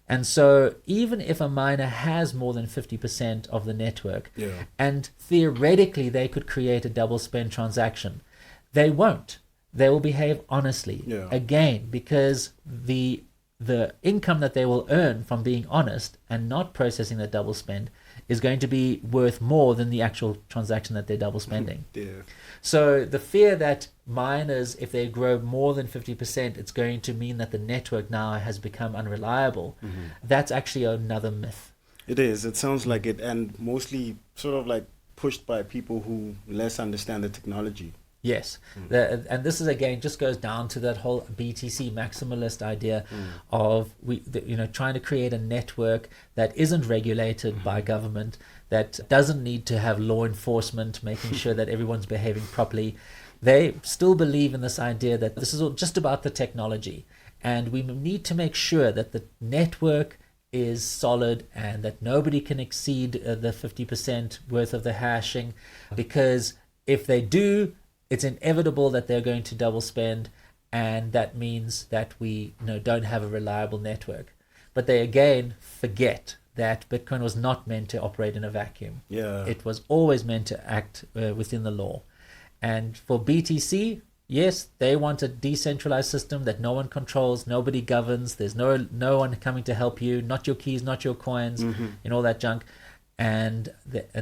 And so even if a miner has more than 50% of the network, and theoretically they could create a double spend transaction, they won't. They will behave honestly. Again, because the income that they will earn from being honest and not processing the double spend is going to be worth more than the actual transaction that they're double spending. So the fear that miners, if they grow more than 50%, it's going to mean that the network now has become unreliable. That's actually another myth. It is. It sounds like it, and mostly sort of like pushed by people who less understand the technology. Yes, and this is again just goes down to that whole BTC maximalist idea of trying to create a network that isn't regulated by government, that doesn't need to have law enforcement making sure that everyone's behaving properly. They still believe in this idea that this is all just about the technology, and we need to make sure that the network is solid and that nobody can exceed the 50% worth of the hashing, because if they do, it's inevitable that they're going to double spend, and that means that we don't have a reliable network. But they again forget that Bitcoin was not meant to operate in a vacuum. It was always meant to act within the law. And for BTC, yes, they want a decentralized system that no one controls, nobody governs, there's no one coming to help you, not your keys, not your coins, and all that junk. And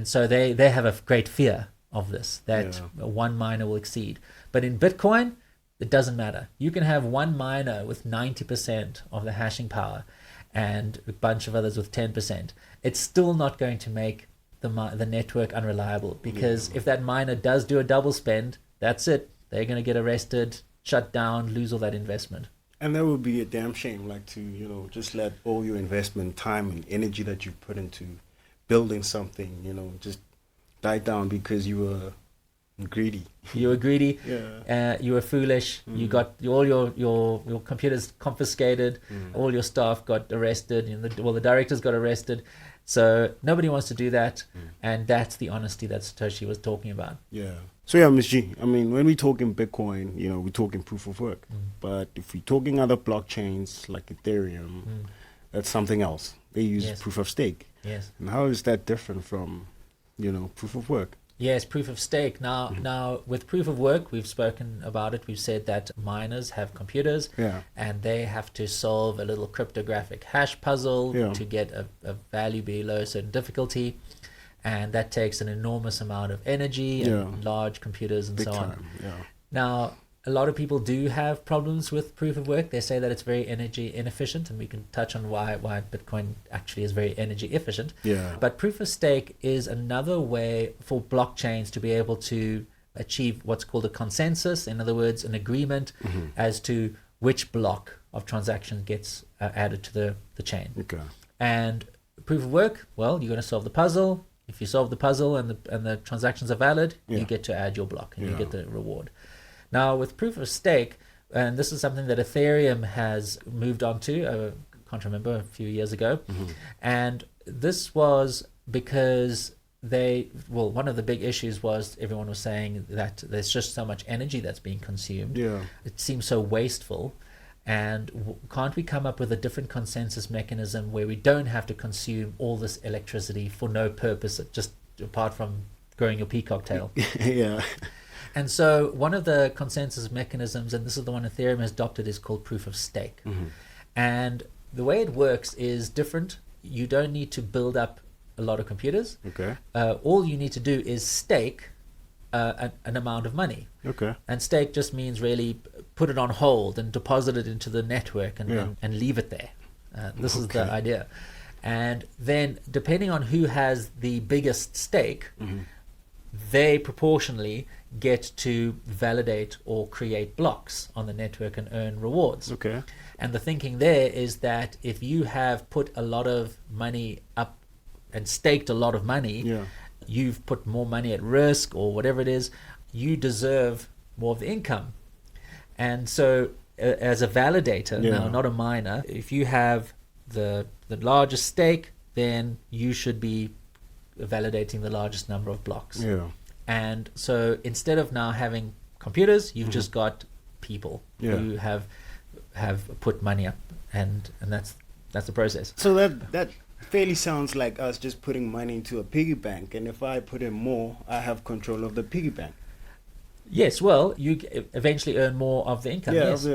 so they have a great fear of this, that one miner will exceed. But in Bitcoin, it doesn't matter. You can have one miner with 90% of the hashing power and a bunch of others with 10%. It's still not going to make the network unreliable, because if that miner does do a double spend, that's it. They're going to get arrested, shut down, lose all that investment. And that would be a damn shame, like to, just let all your investment, time and energy that you put into building something, just die down because you were greedy. You were greedy. You were foolish. You got all your computers confiscated. All your staff got arrested. The directors got arrested. So nobody wants to do that, and that's the honesty that Satoshi was talking about. So Ms. G, I mean, when we talking Bitcoin, we're talking proof of work. But if we're talking other blockchains like Ethereum, that's something else. They use proof of stake. And how is that different from proof of work? Yes, proof of stake. Now, with proof of work, we've spoken about it. We've said that miners have computers, and they have to solve a little cryptographic hash puzzle to get a value below a certain difficulty, and that takes an enormous amount of energy and large computers and so on. Now, a lot of people do have problems with proof of work. They say that it's very energy inefficient, and we can touch on why Bitcoin actually is very energy efficient. Yeah. But proof of stake is another way for blockchains to be able to achieve what's called a consensus, in other words, an agreement as to which block of transactions gets added to the chain. Okay. And proof of work, well, you're going to solve the puzzle. If you solve the puzzle and the transactions are valid, you get to add your block and you get the reward. Now, with proof of stake, and this is something that Ethereum has moved on to, I can't remember, a few years ago, and this was because one of the big issues was everyone was saying that there's just so much energy that's being consumed. Yeah. It seems so wasteful. And can't we come up with a different consensus mechanism where we don't have to consume all this electricity for no purpose, just apart from growing your peacock tail? Yeah. And so one of the consensus mechanisms, and this is the one Ethereum has adopted, is called proof of stake. And the way it works is different. You don't need to build up a lot of computers. Okay. All you need to do is stake an amount of money. Okay. And stake just means really put it on hold and deposit it into the network and leave it there. This is the idea. And then depending on who has the biggest stake, they proportionally get to validate or create blocks on the network and earn rewards. Okay. And the thinking there is that if you have put a lot of money up and staked a lot of money, you've put more money at risk or whatever it is, you deserve more of the income. And so as a validator, now not a miner, if you have the largest stake, then you should be validating the largest number of blocks. And so instead of now having computers, you've just got people who have put money up, and that's the process. So that fairly sounds like us just putting money into a piggy bank, and if I put in more, I have control of the piggy bank. Yes, well, you eventually earn more of the income. Yes.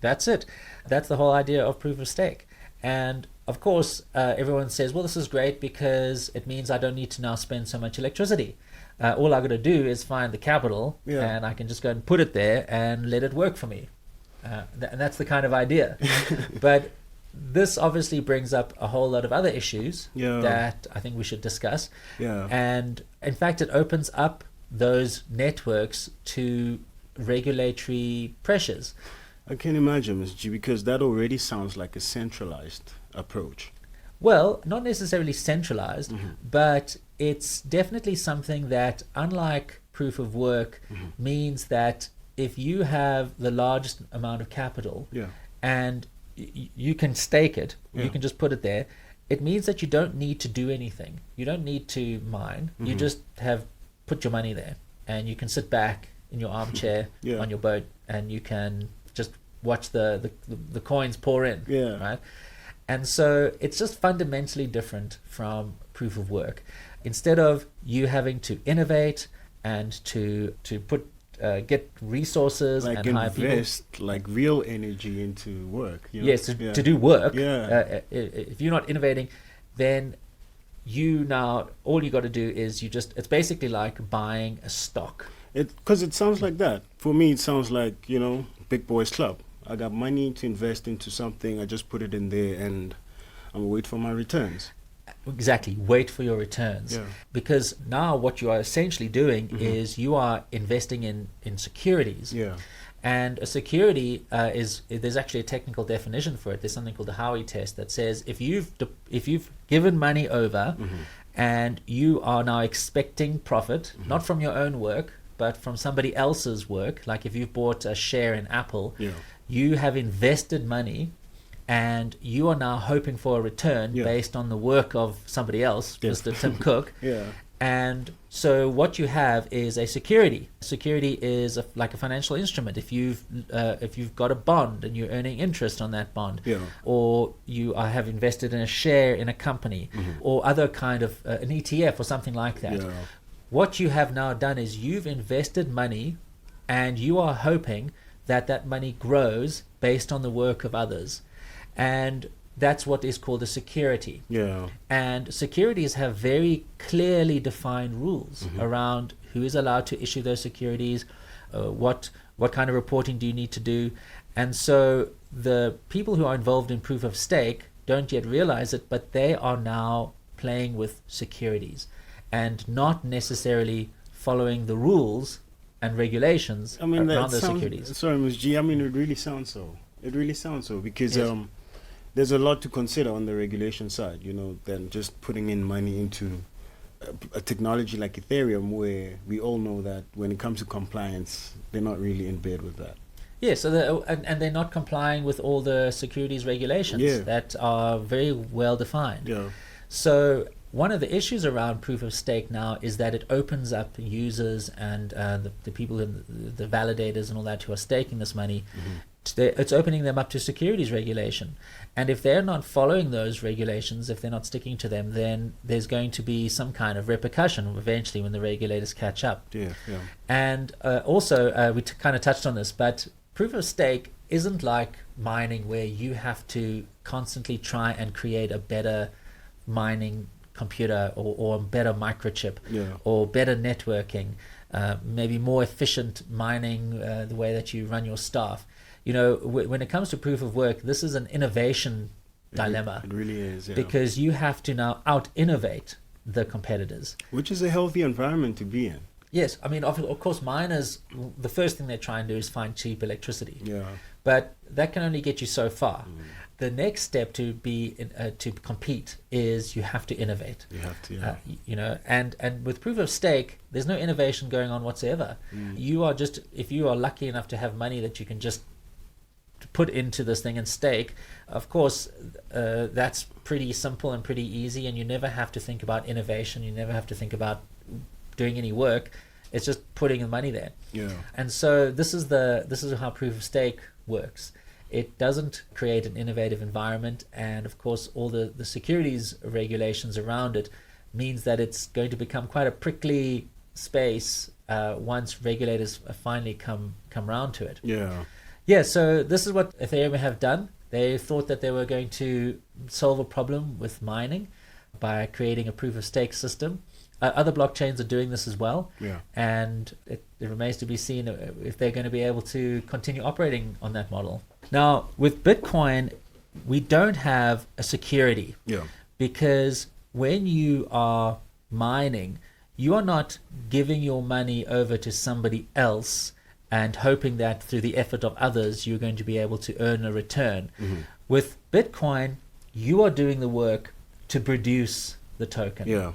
That's it. That's the whole idea of proof of stake. And of course, everyone says, well, this is great because it means I don't need to now spend so much electricity. All I got to do is find the capital, and I can just go and put it there and let it work for me. And that's the kind of idea. But this obviously brings up a whole lot of other issues that I think we should discuss. And in fact, it opens up those networks to regulatory pressures. I can imagine, Mr. G, because that already sounds like a centralized approach. Well, not necessarily centralized, but it's definitely something that, unlike proof of work, means that if you have the largest amount of capital and you can stake it, you can just put it there, it means that you don't need to do anything. You don't need to mine. You just have put your money there, and you can sit back in your armchair on your boat, and you can just watch the coins pour in, right? And so it's just fundamentally different from proof of work. Instead of you having to innovate and to put get resources like and hire people, invest like real energy into work. Yes, to do work. If you're not innovating, then you now, all you got to do is it's basically like buying a stock. Because it sounds like that. For me, it sounds like, big boys club. I got money to invest into something. I just put it in there and I'm going to wait for my returns. Exactly. Wait for your returns. Because now what you are essentially doing is you are investing in securities. And a security there's actually a technical definition for it. There's something called the Howey test that says if you've given money over and you are now expecting profit, not from your own work, but from somebody else's work, like if you've bought a share in Apple, you have invested money and you are now hoping for a return based on the work of somebody else, Mr. Tim Cook. And so what you have is a security. Security is like a financial instrument. If you've got a bond and you're earning interest on that bond, or you have invested in a share in a company, or other kind of an ETF or something like that. What you have now done is you've invested money and you are hoping that money grows based on the work of others. And that's what is called a security. And securities have very clearly defined rules around who is allowed to issue those securities, what kind of reporting do you need to do. And so the people who are involved in proof of stake don't yet realize it, but they are now playing with securities and not necessarily following the rules and regulations around those securities. Sorry, Ms. G, I mean, it really sounds so. It really sounds so, because there's a lot to consider on the regulation side, than just putting in money into a technology like Ethereum, where we all know that when it comes to compliance, they're not really in bed with that. Yeah, so and they're not complying with all the securities regulations that are very well defined. Yeah. So one of the issues around proof of stake now is that it opens up users and the people, the validators and all that who are staking this money. It's opening them up to securities regulation. And if they're not following those regulations, if they're not sticking to them, then there's going to be some kind of repercussion eventually when the regulators catch up. Yeah. And also, we kind of touched on this, but proof of stake isn't like mining, where you have to constantly try and create a better mining computer or better microchip or better networking, maybe more efficient mining, the way that you run your staff. When it comes to proof of work, this is an innovation dilemma. It really is, because you have to now out-innovate the competitors. Which is a healthy environment to be in. Yes, I mean, of course, miners, the first thing they try and do is find cheap electricity. Yeah. But that can only get you so far. The next step to compete is you have to innovate. You have to, and with proof of stake, there's no innovation going on whatsoever. You are just, if you are lucky enough to have money that you can just put into this thing and stake, of course, that's pretty simple and pretty easy, and you never have to think about innovation. You never have to think about doing any work. It's just putting the money there. Yeah. And so this is how proof of stake works. It doesn't create an innovative environment, and of course all the securities regulations around it means that it's going to become quite a prickly space once regulators finally come round to it. Yeah, so this is what Ethereum have done. They thought that they were going to solve a problem with mining by creating a proof of stake system. Other blockchains are doing this as well, and it remains to be seen if they're going to be able to continue operating on that model. Now, with Bitcoin, we don't have a security, because when you are mining, you are not giving your money over to somebody else and hoping that through the effort of others you're going to be able to earn a return. With Bitcoin, you are doing the work to produce the token.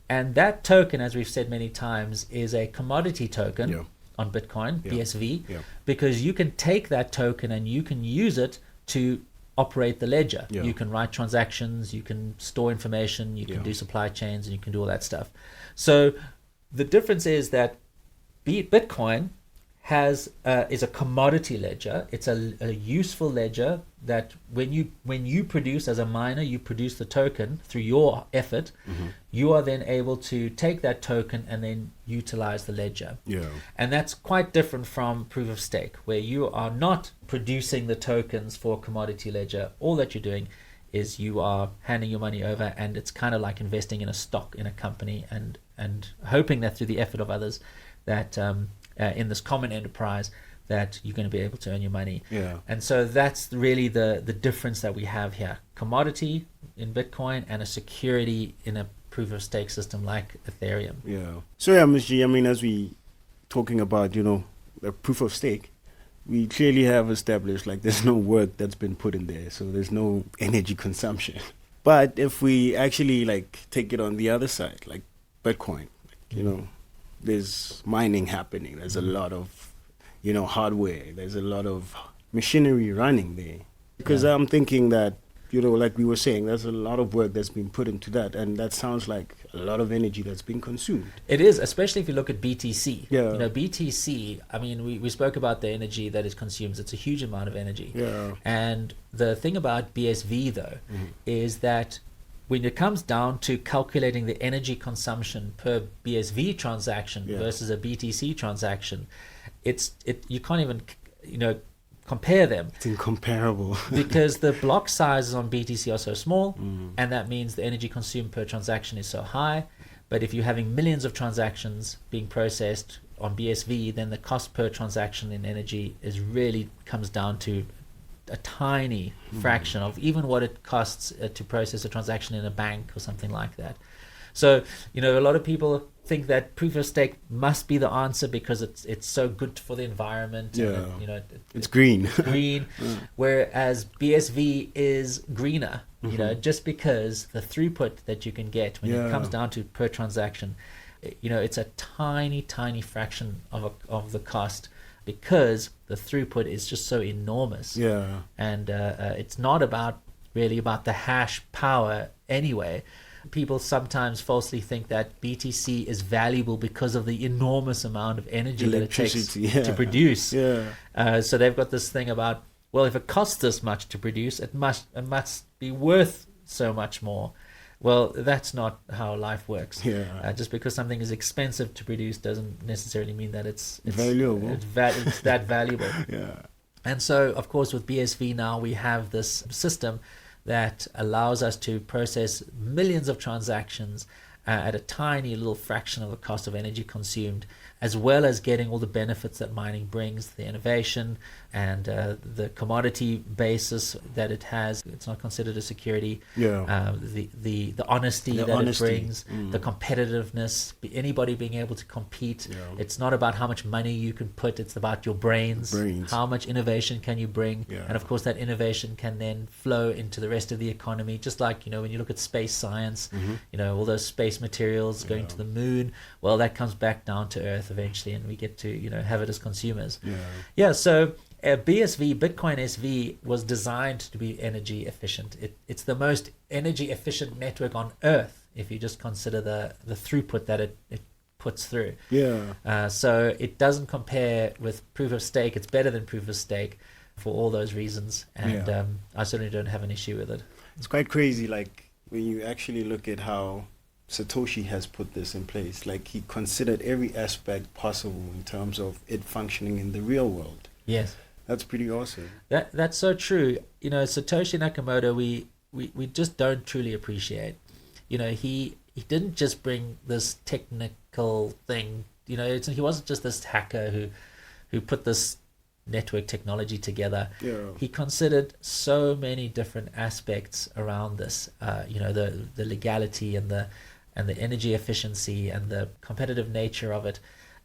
And that token, as we've said many times, is a commodity token on Bitcoin, BSV, because you can take that token and you can use it to operate the ledger. You can write transactions, you can store information, you can do supply chains, and you can do all that stuff. So the difference is that Bitcoin is a commodity ledger. It's a useful ledger that when you produce, as a miner, you produce the token through your effort. You are then able to take that token and then utilize the ledger. And that's quite different from proof of stake, where you are not producing the tokens for a commodity ledger. All that you're doing is you are handing your money over, and it's kind of like investing in a stock in a company and hoping that through the effort of others that in this common enterprise that you're going to be able to earn your money. And so that's really the difference that we have here: commodity in Bitcoin and a security in a proof of stake system like Ethereum. So Ms. G, I mean, as we talking about the proof of stake, we clearly have established there's no work that's been put in there, so there's no energy consumption. But if we actually take it on the other side, like Bitcoin, there's mining happening. There's a lot of, hardware. There's a lot of machinery running there. Because I'm thinking that, like we were saying, there's a lot of work that's been put into that. And that sounds like a lot of energy that's been consumed. It is, especially if you look at BTC. BTC, I mean, we spoke about the energy that it consumes. It's a huge amount of energy. And the thing about BSV, though, is that when it comes down to calculating the energy consumption per BSV transaction versus a BTC transaction, you can't even compare them. It's incomparable. Because the block sizes on BTC are so small, and that means the energy consumed per transaction is so high. But if you're having millions of transactions being processed on BSV, then the cost per transaction in energy really comes down to a tiny fraction of even what it costs to process a transaction in a bank or something like that. So, a lot of people think that proof of stake must be the answer because it's so good for the environment. Yeah. And it's green. Green, whereas BSV is greener. Just because the throughput that you can get when it comes down to per transaction, it's a tiny fraction of the cost, because the throughput is just so enormous. Yeah. And it's not really about the hash power anyway. People sometimes falsely think that BTC is valuable because of the enormous amount of energy that it takes to produce. So they've got this thing about, well, if it costs this much to produce, it must be worth so much more. Well, that's not how life works. Just because something is expensive to produce doesn't necessarily mean that it's valuable. It's that valuable. Yeah. And so, of course, with BSV now we have this system that allows us to process millions of transactions at a tiny little fraction of the cost of energy consumed, as well as getting all the benefits that mining brings, the innovation and the commodity basis that it has. It's not considered a security. The honesty it brings, the competitiveness, anybody being able to compete. It's not about how much money you can put, it's about your brains. How much innovation can you bring? And of course that innovation can then flow into the rest of the economy, just like when you look at space science, all those space materials going to the moon, well, that comes back down to earth eventually, and we get to have it as consumers. So BSV, Bitcoin SV, was designed to be energy efficient. It's the most energy efficient network on earth if you just consider the throughput that it puts through. So it doesn't compare with proof of stake. It's better than proof of stake for all those reasons, and I certainly don't have an issue with it. It's quite crazy, like when you actually look at how Satoshi has put this in place. Like, he considered every aspect possible in terms of it functioning in the real world. Yes. That's pretty awesome. That's so true. Satoshi Nakamoto, we just don't truly appreciate. He didn't just bring this technical thing. He wasn't just this hacker who put this network technology together. He considered so many different aspects around this. The legality and the energy efficiency and the competitive nature of it.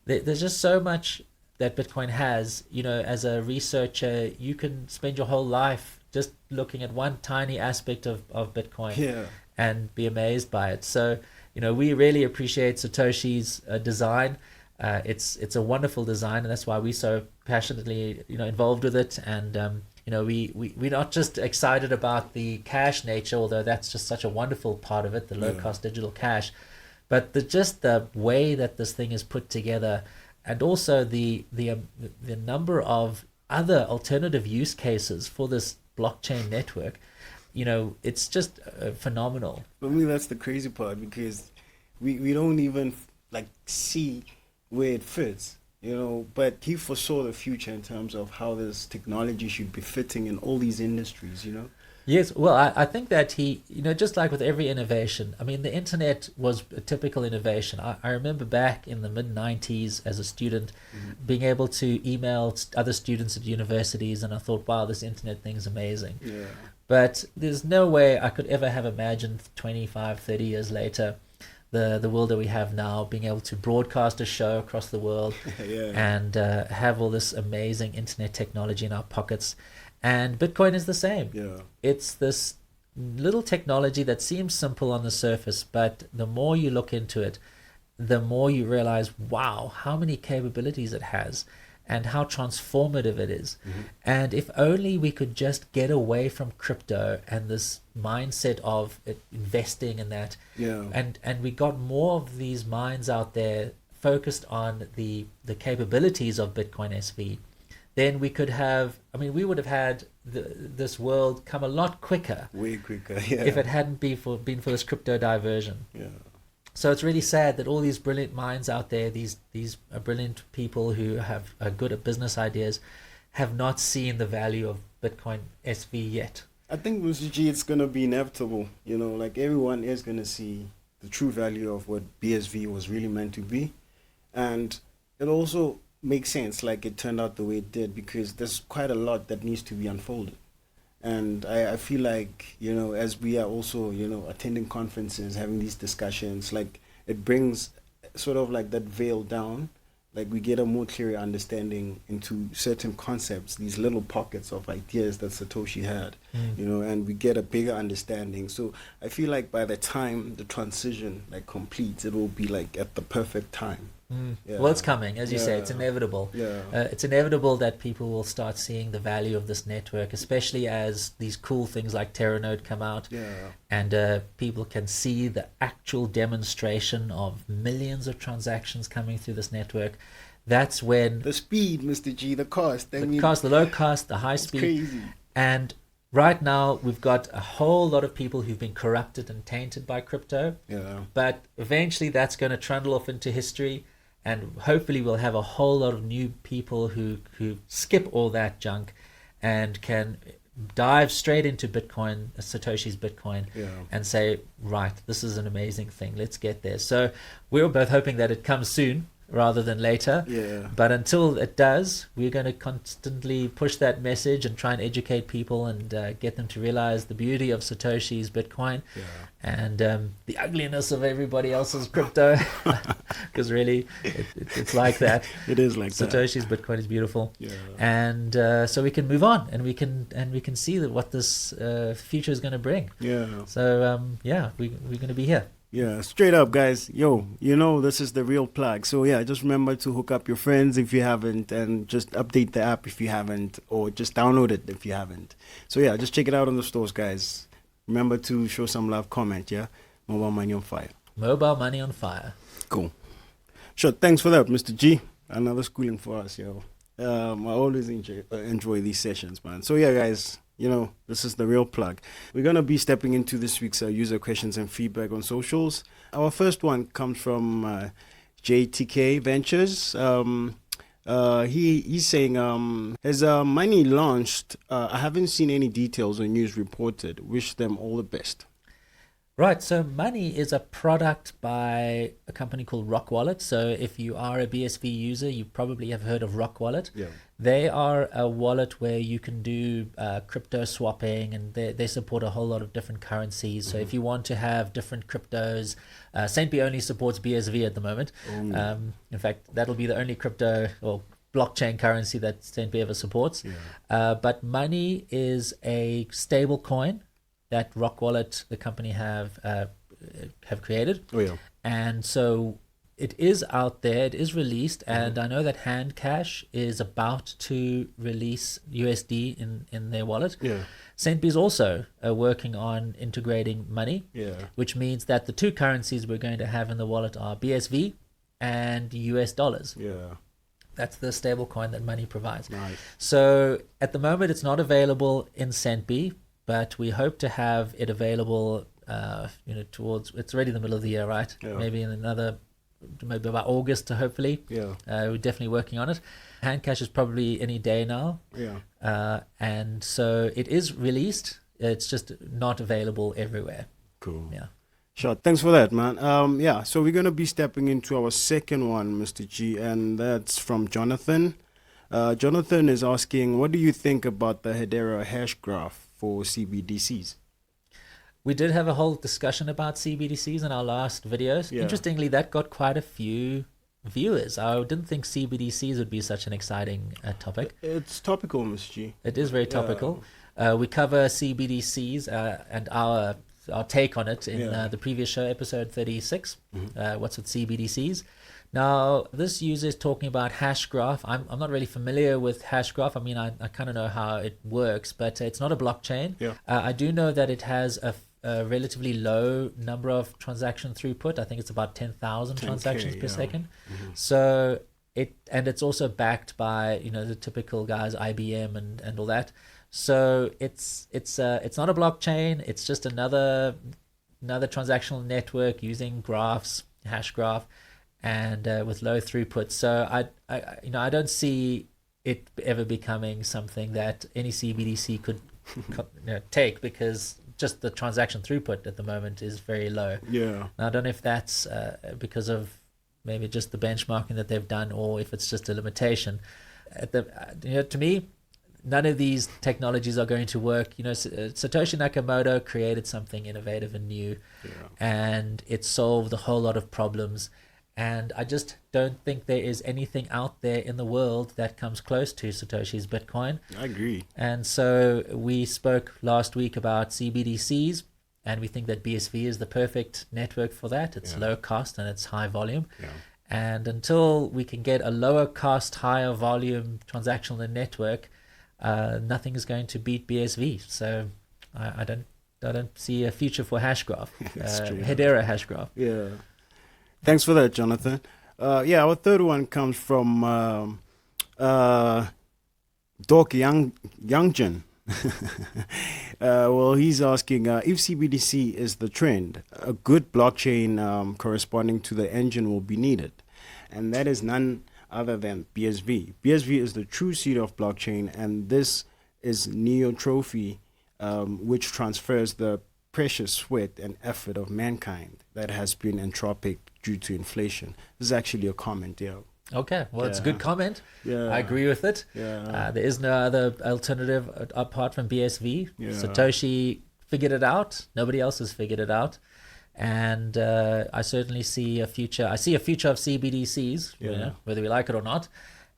There's just so much that Bitcoin has. As a researcher, you can spend your whole life just looking at one tiny aspect of Bitcoin and be amazed by it. So, we really appreciate Satoshi's design. It's a wonderful design, and that's why we're so passionately involved with it. And we're not just excited about the cash nature, although that's just such a wonderful part of it, the low cost digital cash, but the way that this thing is put together, and also the number of other alternative use cases for this blockchain network. It's just phenomenal. For me, that's the crazy part, because we don't even see where it fits, but he foresaw the future in terms of how this technology should be fitting in all these industries, Yes, well, I think that he, just like with every innovation, I mean, the internet was a typical innovation. I remember back in the mid-90s as a student being able to email other students at universities, and I thought, wow, this internet thing is amazing. But there's no way I could ever have imagined 25, 30 years later the world that we have now, being able to broadcast a show across the world and have all this amazing internet technology in our pockets. And Bitcoin is the same. It's this little technology that seems simple on the surface, but the more you look into it, the more you realize, wow, how many capabilities it has and how transformative it is. And if only we could just get away from crypto and this mindset of investing in that, and we got more of these minds out there focused on the capabilities of Bitcoin SV, then we could have, we would have had this world come a lot quicker. Way quicker, if it hadn't been for this crypto diversion. So it's really sad that all these brilliant minds out there, these brilliant people who have good at business ideas, have not seen the value of Bitcoin SV yet. I think, Mr. G, it's going to be inevitable. Everyone is going to see the true value of what BSV was really meant to be. And it also makes sense, like it turned out the way it did, because there's quite a lot that needs to be unfolded. And I feel like, as we are also, attending conferences, having these discussions, like it brings sort of like that veil down. Like we get a more clear understanding into certain concepts, these little pockets of ideas that Satoshi had, and we get a bigger understanding. So I feel like by the time the transition like completes, it will be like at the perfect time. Yeah. Well, it's coming, as you say, it's inevitable. It's inevitable that people will start seeing the value of this network, especially as these cool things like Terranode come out, and people can see the actual demonstration of millions of transactions coming through this network. That's when the speed, Mr. G, the cost, the low cost, the high speed, crazy. And right now we've got a whole lot of people who've been corrupted and tainted by crypto. But eventually that's going to trundle off into history. And hopefully we'll have a whole lot of new people who skip all that junk and can dive straight into Bitcoin, Satoshi's Bitcoin, and say, right, this is an amazing thing. Let's get there. So we're both hoping that it comes soon rather than later. But until it does, we're going to constantly push that message and try and educate people and get them to realize the beauty of Satoshi's Bitcoin and the ugliness of everybody else's crypto. Because really, it's like that. It is like Satoshi's Bitcoin is beautiful, and so we can move on, and we can see that what this future is going to bring. So we're going to be here. Yeah, straight up, guys. Yo, this is the real plug. So just remember to hook up your friends if you haven't, and just update the app if you haven't, or just download it if you haven't. So just check it out on the stores, guys. Remember to show some love, comment. Mobile money on fire. Mobile money on fire. Cool. Sure. Thanks for that, Mr. G. Another schooling for us, yo. I always enjoy these sessions, man. So guys. This is the real plug. We're going to be stepping into this week's user questions and feedback on socials. Our first one comes from JTK Ventures. He's saying, has money launched? I haven't seen any details or news reported. Wish them all the best. Right, so Money is a product by a company called Rock Wallet. So if you are a BSV user, you probably have heard of Rock Wallet. They are a wallet where you can do crypto swapping, and they support a whole lot of different currencies. So if you want to have different cryptos, Centbee only supports BSV at the moment. In fact, that'll be the only crypto or blockchain currency that Centbee ever supports. But Money is a stable coin that Rock Wallet, the company, have created. And so it is out there, it is released, and I know that Handcash is about to release USD in their wallet. Centbee is also working on integrating Money, which means that the two currencies we're going to have in the wallet are BSV and US dollars. That's the stable coin that Money provides. So at the moment it's not available in Centbee, but we hope to have it available, towards, it's already the middle of the year, right? Maybe in maybe about August, hopefully. We're definitely working on it. Handcash is probably any day now. And so it is released. It's just not available everywhere. Cool. Sure. Thanks for that, man. So we're going to be stepping into our second one, Mr. G, and that's from Jonathan. Jonathan is asking, what do you think about the Hedera hash graph for CBDCs? We did have a whole discussion about CBDCs in our last videos. Interestingly, that got quite a few viewers. I didn't think CBDCs would be such an exciting topic. It's topical, Mr. G. It is very topical. We cover CBDCs and our take on it in the previous show, episode 36, What's with CBDCs. Now, this user is talking about Hashgraph. I'm not really familiar with Hashgraph. I mean, I kind of know how it works, but it's not a blockchain. I do know that it has a relatively low number of transaction throughput. I think it's about 10,000 transactions per second. So it's also backed by the typical guys, IBM and all that. So it's not a blockchain. It's just another transactional network using graphs, Hashgraph, and with low throughput. So I don't see it ever becoming something that any CBDC could take, because just the transaction throughput at the moment is very low. Yeah. Now, I don't know if that's because of maybe just the benchmarking that they've done, or if it's just a limitation. To me, none of these technologies are going to work. Satoshi Nakamoto created something innovative and new, and it solved a whole lot of problems. And I just don't think there is anything out there in the world that comes close to Satoshi's Bitcoin. I agree. And so we spoke last week about CBDCs, and we think that BSV is the perfect network for that. It's low cost and it's high volume. Yeah. And until we can get a lower cost, higher volume transactional network, nothing is going to beat BSV. So I don't see a future for Hashgraph, Hedera Hashgraph. Yeah. Thanks for that, Jonathan. Our third one comes from Dork Youngjin. Well, he's asking if CBDC is the trend, a good blockchain corresponding to the engine will be needed, and that is none other than BSV. BSV is the true seed of blockchain, and this is neotrophy, which transfers the precious sweat and effort of mankind that has been entropic due to inflation. This is actually a comment, Okay, well, it's a good comment. Yeah, I agree with it. Yeah. There is no other alternative apart from BSV. Yeah. Satoshi figured it out. Nobody else has figured it out. And I certainly see a future. I see a future of CBDCs, whether we like it or not.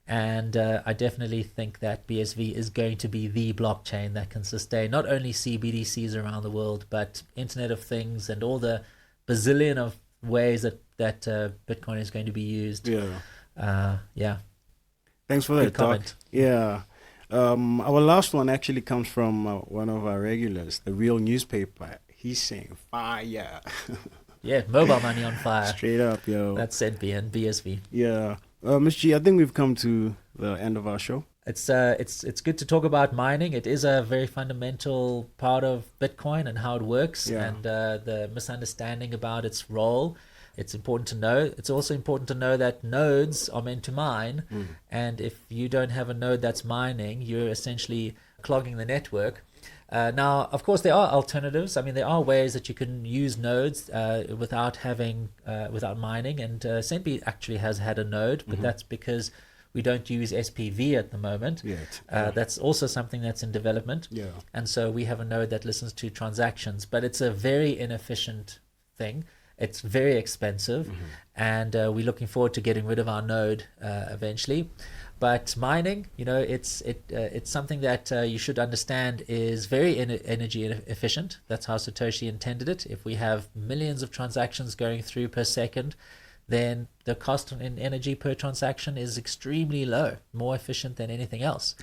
And I definitely think that BSV is going to be the blockchain that can sustain not only CBDCs around the world, but Internet of Things and all the bazillion of ways that Bitcoin is going to be used. Thanks for that comment. Yeah. Our last one actually comes from one of our regulars, the Real Newspaper. He's saying fire. Yeah, mobile money on fire. Straight up, yo. That's Centbee and BSV. Yeah. Ms. G, I think we've come to the end of our show. It's good to talk about mining. It is a very fundamental part of Bitcoin and how it works, and the misunderstanding about its role. It's important to know. It's also important to know that nodes are meant to mine, and if you don't have a node that's mining, you're essentially clogging the network. Now, of course, there are alternatives. I mean, there are ways that you can use nodes without mining, and Centbee actually has had a node, but that's because we don't use SPV at the moment. That's also something that's in development. And so we have a node that listens to transactions, but it's a very inefficient thing. It's very expensive, and we're looking forward to getting rid of our node eventually. But mining, it's something that you should understand is very energy efficient. That's how Satoshi intended it. If we have millions of transactions going through per second, then the cost in energy per transaction is extremely low, more efficient than anything else.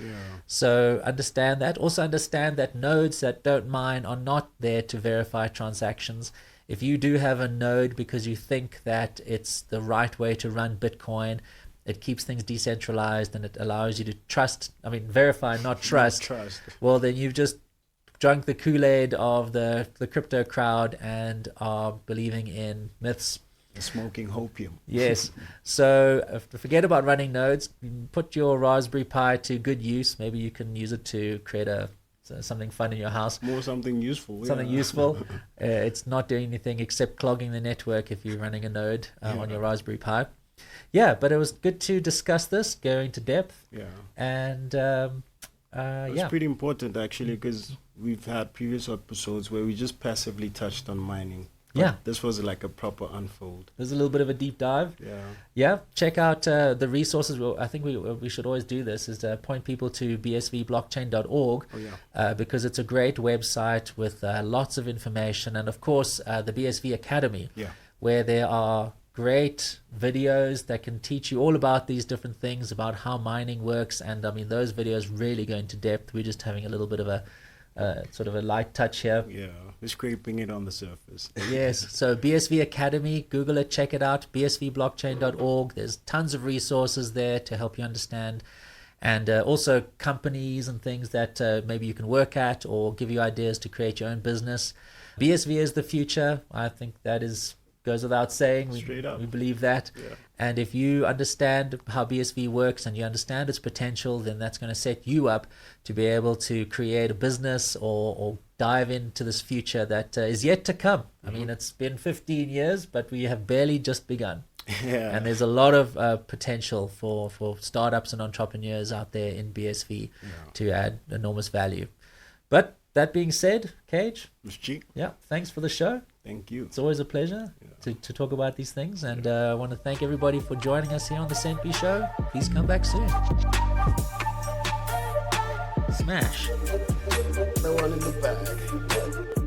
So understand that. Also understand that nodes that don't mine are not there to verify transactions. If you do have a node because you think that it's the right way to run Bitcoin, it keeps things decentralized and it allows you to verify, not trust. Well, then you've just drunk the Kool-Aid of the crypto crowd and are believing in myths. Smoking opium. Yes. So forget about running nodes. Put your Raspberry Pi to good use. Maybe you can use it to create something fun in your house. More something useful. Something useful. It's not doing anything except clogging the network if you're running a node on your Raspberry Pi. Yeah, but it was good to discuss this, go into depth. And it's pretty important actually, because we've had previous episodes where we just passively touched on mining. But this was like a proper unfold. There's a little bit of a deep dive. Check out the resources. Well, I think we should always do this, is to point people to bsvblockchain.org because it's a great website with lots of information, and of course the BSV Academy, where there are great videos that can teach you all about these different things, about how mining works. And I mean, those videos really go into depth. We're just having a little bit of a sort of a light touch here. We're scraping it on the surface. Yes, so BSV Academy, Google it, check it out, bsvblockchain.org. There's tons of resources there to help you understand, and also companies and things that maybe you can work at, or give you ideas to create your own business. BSV is the future. I think that is goes without saying. Straight up. We believe that. Yeah. And if you understand how BSV works and you understand its potential, then that's going to set you up to be able to create a business or dive into this future that is yet to come. I mean, it's been 15 years, but we have barely just begun. Yeah. And there's a lot of potential for startups and entrepreneurs out there in BSV to add enormous value. But that being said, Kage, yeah, thanks for the show. Thank you. It's always a pleasure to talk about these things. And I want to thank everybody for joining us here on the Centbee Show. Please come back soon. Smash. The one in the bag.